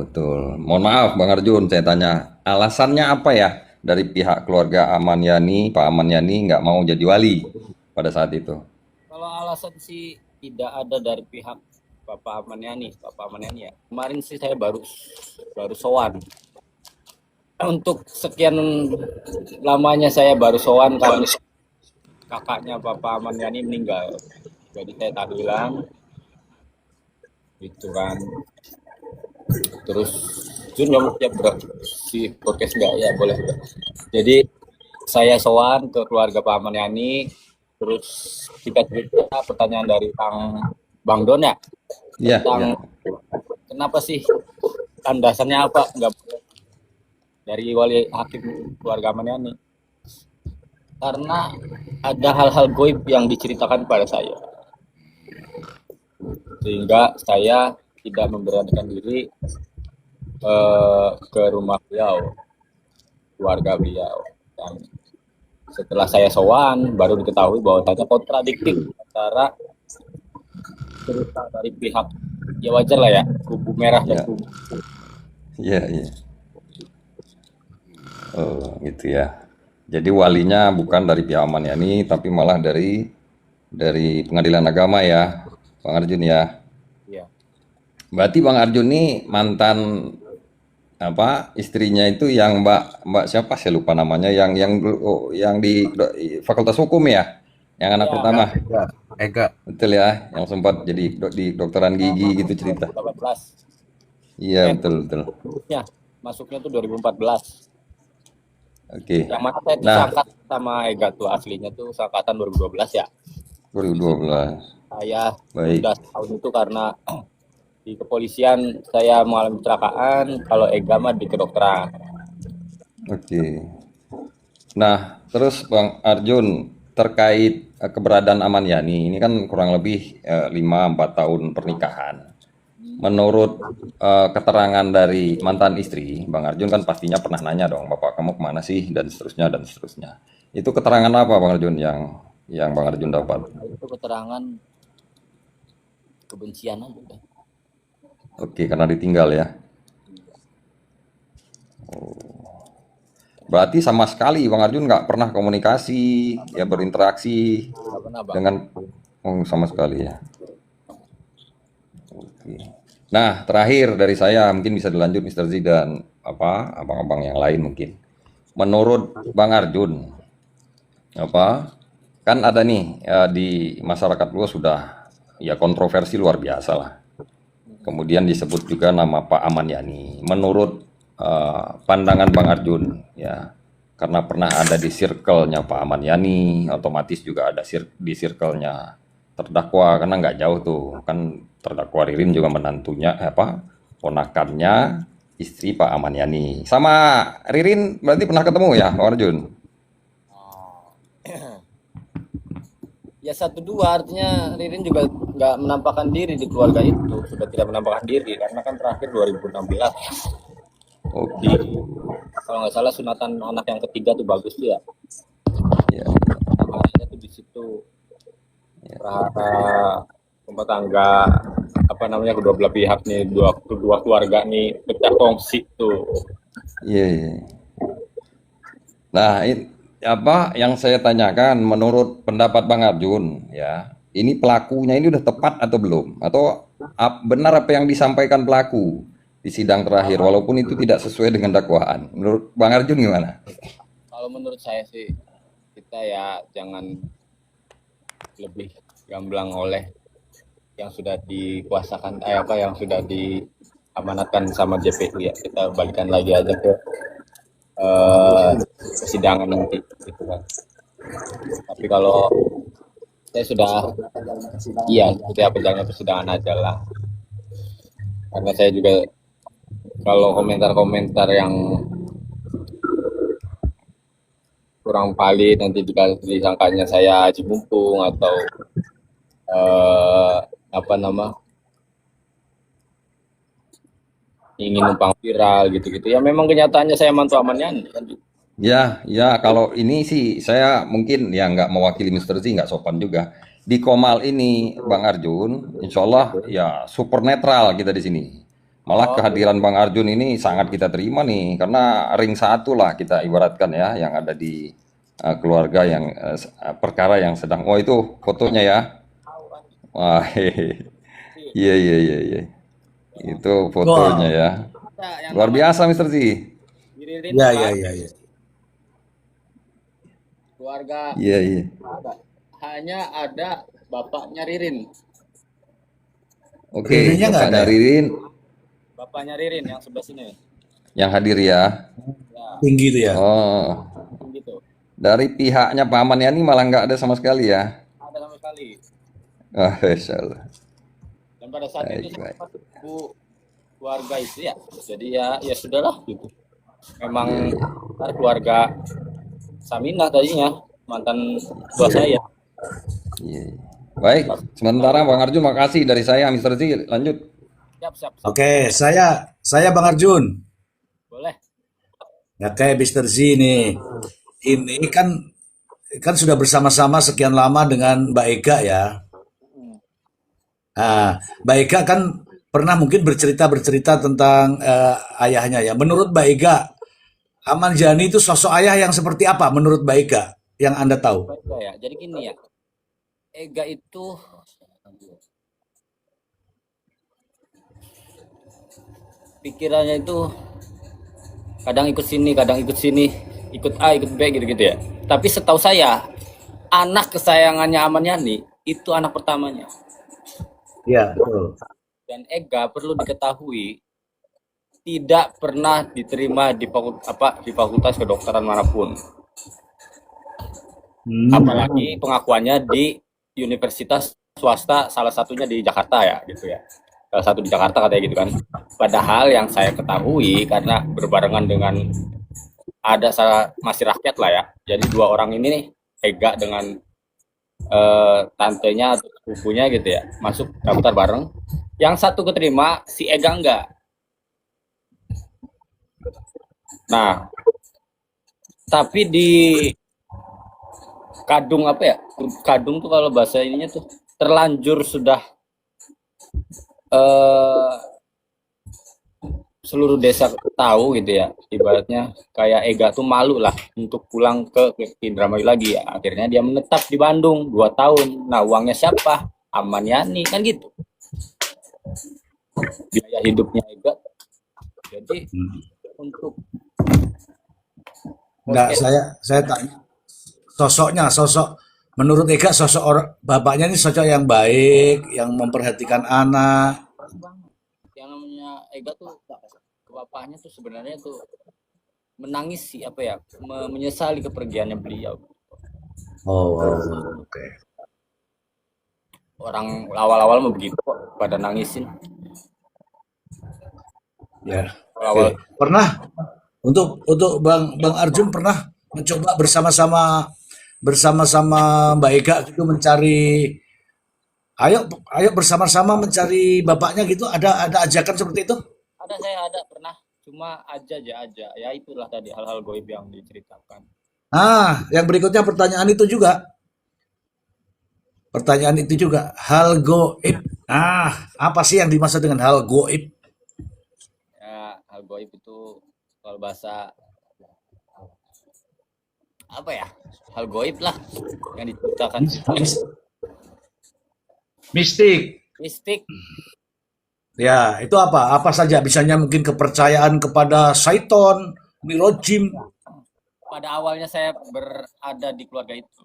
betul. Mohon maaf Bang Arjun, saya tanya alasannya apa ya dari pihak keluarga Aman Yani, Pak Aman Yani nggak mau jadi wali pada saat itu?
Kalau alasan sih tidak ada dari pihak Bapak Aman Yani ya. Kemarin sih saya baru sowan. Untuk sekian lamanya saya baru sowan karena kakaknya Bapak Aman Yani meninggal. Jadi saya tahlilan gitu kan. Terus Jun nyomot ya bro, si podcast enggak ya boleh bro. Jadi saya sowan ke keluarga Pak Aman Yani, terus singkat cerita pertanyaan dari Bang Don ya
Iya,
tentang kenapa sih landasannya apa enggak dari wali hakim keluarga Aman Yani, karena ada hal-hal goib yang diceritakan pada saya sehingga saya tidak memberanikan diri ke rumah beliau, keluarga beliau. Dan setelah saya sowan baru diketahui bahwa ternyata kontradiktif antara cerita dari pihak, ya wajar lah ya, kubu merah dan
iya,
kubu
iya. Oh, gitu ya. Jadi walinya bukan dari pihak Aman Yani, tapi malah dari Pengadilan Agama ya, Bang Arjun ya.
ya.
Berarti Bang Arjun ini mantan istrinya itu yang Mbak siapa saya lupa namanya, yang di Fakultas Hukum ya, yang anak
Ya,
pertama,
Ega.
betul ya, yang sempat jadi di dokteran gigi gitu cerita.
2018.
Iya betul.
Masuknya tuh 2014.
Oke.
Yang mana saya tuh
Nah,
seangkatan sama Ega tuh, aslinya tuh seangkatan 2012 ya.
2012.
Saya
Baik.
udah tahun itu karena di kepolisian saya mengalami kecelakaan, kalau Ega mah di kedokteran.
Oke. Nah, terus Bang Arjun terkait keberadaan Aman Yani ini kan kurang lebih 5-4 tahun pernikahan. Menurut keterangan dari mantan istri, Bang Arjun kan pastinya pernah nanya dong, Bapak kamu kemana sih dan seterusnya dan seterusnya. Itu keterangan apa Bang Arjun yang Bang Arjun dapat?
Itu keterangan kebencian aja.
Oke, karena ditinggal ya. Berarti sama sekali Bang Arjun nggak pernah komunikasi, ya berinteraksi
Nggak pernah bang.
dengan sama sekali ya. Oke. Nah, terakhir dari saya mungkin bisa dilanjut Mr. Z dan abang-abang yang lain mungkin. Menurut Bang Arjun, kan ada nih di masyarakat luas sudah ya kontroversi luar biasa lah. Kemudian disebut juga nama Pak Aman Yani. Menurut pandangan Bang Arjun ya, karena pernah ada di circle-nya Pak Aman Yani, otomatis juga ada di circle-nya terdakwa, karena nggak jauh tuh kan, terdakwa Ririn juga menantunya ponakannya istri Pak Ahmad Yani. Sama Ririn berarti pernah ketemu ya, Pak Arjun?
Ya satu dua, artinya Ririn juga nggak menampakkan diri di keluarga itu, sudah tidak menampakkan diri karena kan terakhir 2016
Oke.
kalau nggak salah sunatan anak yang ketiga tuh bagus tuh ya.
Ya.
Makanya tuh di situ prahara rumah tangga apa namanya kedua belah pihak nih, kedua keluarga nih pecah kongsi tuh.
Iya, iya. Nah, apa yang saya tanyakan menurut pendapat Bang Arjun ya, ini pelakunya ini udah tepat atau belum? Atau benar apa yang disampaikan pelaku di sidang terakhir walaupun itu tidak sesuai dengan dakwaan? Menurut Bang Arjun gimana?
Kalau menurut saya sih kita ya jangan lebih gamblang oleh yang sudah dikuasakan yang sudah diamanatkan sama JPU ya. Kita balikan lagi aja ke persidangan nanti gitu kan. Tapi kalau saya sudah setiap berjalannya persidangan aja lah. Karena saya juga kalau komentar-komentar yang kurang valid nanti disangkanya saya aji mumpung atau ingin numpang viral gitu-gitu. Ya memang kenyataannya saya mantu Ahmad Yani kan.
Ya, ya kalau ini sih saya mungkin ya nggak mewakili Mr. Z, nggak sopan juga. Di Komal ini Bang Arjun, insya Allah ya super netral kita di sini. Malah kehadiran Bang Arjun ini sangat kita terima nih, karena ring satu lah kita ibaratkan ya, yang ada di keluarga yang perkara yang sedang. Oh itu fotonya ya. Wah, iya iya iya iya. Itu fotonya ya. Luar biasa Mr. Z.
Ya, ya, ya, ya.
Keluarga
Iya iya.
hanya ada bapaknya Ririn.
Oke,
Ririnnya nggak
Bapaknya
ada ya?
Ririn
Bapaknya Ririn yang sebelah sini.
yang hadir ya.
Ya,
Tinggi itu ya.
Oh,
gitu.
dari pihaknya Pak Ahmad Yani malah nggak ada sama sekali ya.
Ada sama sekali.
Oh, Masya Allah.
Dan pada saat itu
Baik, baik.
sama ibu keluarga itu ya. Jadi ya sudahlah gitu. Memang ntar keluarga Saminah tadinya mantan tua saya.
Iya, iya. Baik, sementara Bang Arjun makasih dari saya, Mr. Z, lanjut.
Siap.
Oke, saya Bang Arjun.
Boleh.
Ya kayak Mr. Z nih. Ini kan sudah bersama-sama sekian lama dengan Mbak Ega ya. Nah, Mbak Ega kan pernah mungkin bercerita tentang ayahnya ya. Menurut Mbak Ega, Ahmad Yani itu sosok ayah yang seperti apa menurut Mbak Ega yang Anda tahu?
Baik ya. Jadi gini ya. Ega itu pikirannya itu kadang ikut sini, ikut A, ikut B gitu-gitu ya. Tapi setahu saya, anak kesayangannya Ahmad Yani itu anak pertamanya.
Ya, betul.
Dan Ega perlu diketahui tidak pernah diterima di fakultas kedokteran manapun. Apalagi pengakuannya di universitas swasta, salah satunya di Jakarta ya gitu ya. Salah satu di Jakarta katanya gitu kan. Padahal yang saya ketahui karena berbarengan dengan ada masih rakyat lah ya. Jadi dua orang ini nih, Ega dengan tantenya atau sepupunya gitu ya, masuk daftar bareng. Yang satu keterima, si Ega enggak. Nah, tapi di kadung apa ya? Kadung tuh kalau bahasa ininya tuh terlanjur sudah seluruh desa tahu gitu ya. Ibaratnya kayak Ega tuh malu lah untuk pulang ke Indramayu lagi ya. Akhirnya dia menetap di Bandung 2 tahun. Nah, uangnya siapa? Ahmad Yani kan gitu. Biaya hidupnya Ega. Jadi untuk
Enggak, saya tanya sosok menurut Ega sosok bapaknya ini sosok yang baik, yang memperhatikan anak.
yang namanya Ega tuh ke bapaknya tuh sebenarnya tuh menangis sih menyesali kepergiannya beliau.
Oke.
Orang awal-awal mau begitu kok pada nangisin.
Ya.
Awal
Oke. Pernah untuk Bang Arjun pernah mencoba bersama-sama Mbak Ega gitu mencari, ayo bersama-sama mencari bapaknya gitu, ada ajakan seperti itu?
saya ada pernah, cuma aja ya itulah tadi hal-hal goib yang diceritakan.
Yang berikutnya pertanyaan itu juga. Hal goib. Apa sih yang dimaksud dengan hal goib?
Ya, hal goib itu kalau bahasa apa ya? Hal goib lah yang diceritakan
Mistik.
mistik.
Ya, itu apa? Apa saja? Misalnya mungkin kepercayaan kepada Saiton, Mirojim.
Pada awalnya saya berada di keluarga itu.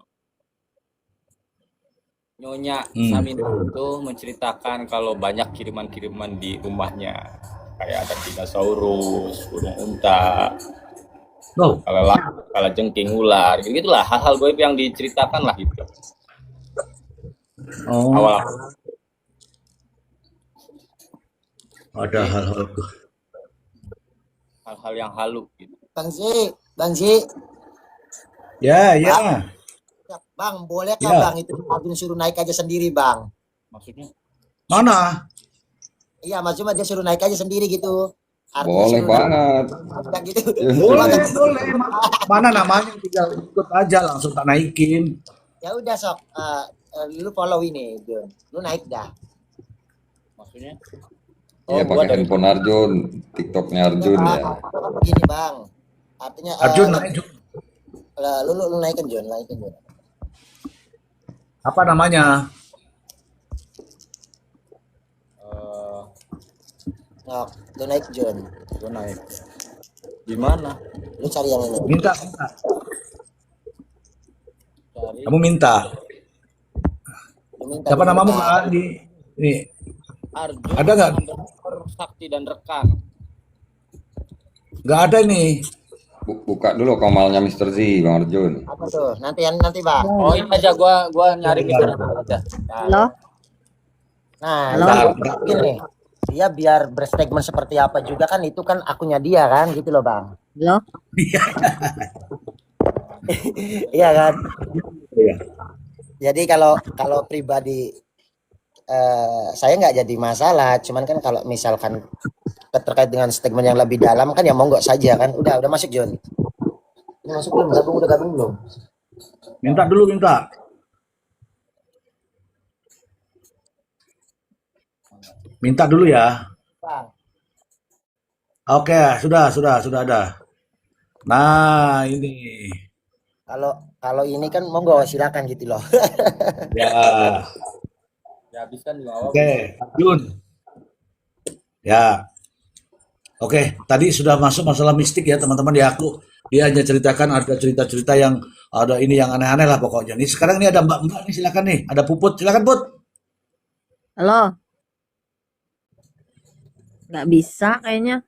Nyonya Saminah itu menceritakan kalau banyak kiriman-kiriman di rumahnya. Kayak ada dinosaurus, burung unta,
Oh,
kala jengking ular, gitulah hal-hal goib yang diceritakan lah gitu. Awal
ada hal-hal.
hal-hal yang halu gitu.
Bang Zi,
Ya.
Bang, boleh
Ya.
Bang itu Arjun suruh naik aja sendiri Bang?
Maksudnya
Mana?
Iya, Mas cuma dia suruh naik aja sendiri gitu. Arjun
Boleh
suruh
banget.
naik gitu.
Boleh. Mana namanya, tinggal ikut aja langsung tak naikin.
Ya udah sok, lu follow ini, Jun. Lu naik dah.
maksudnya
Iya,
gua
pakai
dari
handphone Arjun, TikToknya Arjun ya.
Begini Bang, artinya
Arjun naik.
lu naikin Jun.
Apa namanya?
Sok, lu naik Jun.
gua naik di mana?
Lu cari yang ini.
Minta.
Cari
Kamu minta.
Lu minta
Siapa
dulu,
namamu
Bang.
Kak? Ini.
Arjun
Ada nggak?
Sakti dan rekan.
Nggak ada ini.
Buka dulu komalnya Mr. Z, Bang Arjun.
Apa tuh? Nanti Bang.
Oh, ini aja gua nyari Mister aja.
Halo,
Nah,
Halo.
Bang, gini. Dia biar berstatement seperti apa juga kan itu kan akunnya dia kan gitu loh Bang.
halo.
Iya kan?
Iya.
Jadi kalau pribadi saya nggak jadi masalah, cuman kan kalau misalkan terkait dengan statement yang lebih dalam kan ya monggo saja kan. Udah masuk John. Ini masuk belum? Udah gabung belum?
Minta dulu. Minta dulu ya.
Bang.
Oke, sudah ada. Nah, ini.
Kalau ini kan monggo silakan gitu loh.
Ya.
Dihabiskan juga awal.
Oke, Jun. Ya. Oke, tadi sudah masuk masalah mistik ya teman-teman ya. Dia hanya ceritakan ada cerita-cerita yang ada ini yang aneh-aneh lah pokoknya. Nih sekarang ini ada Mbak nih, silakan nih. Ada Puput, silakan Put.
Halo. Nggak bisa kayaknya.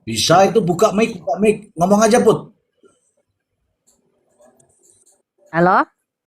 Bisa itu buka mic. Ngomong aja Put.
Halo.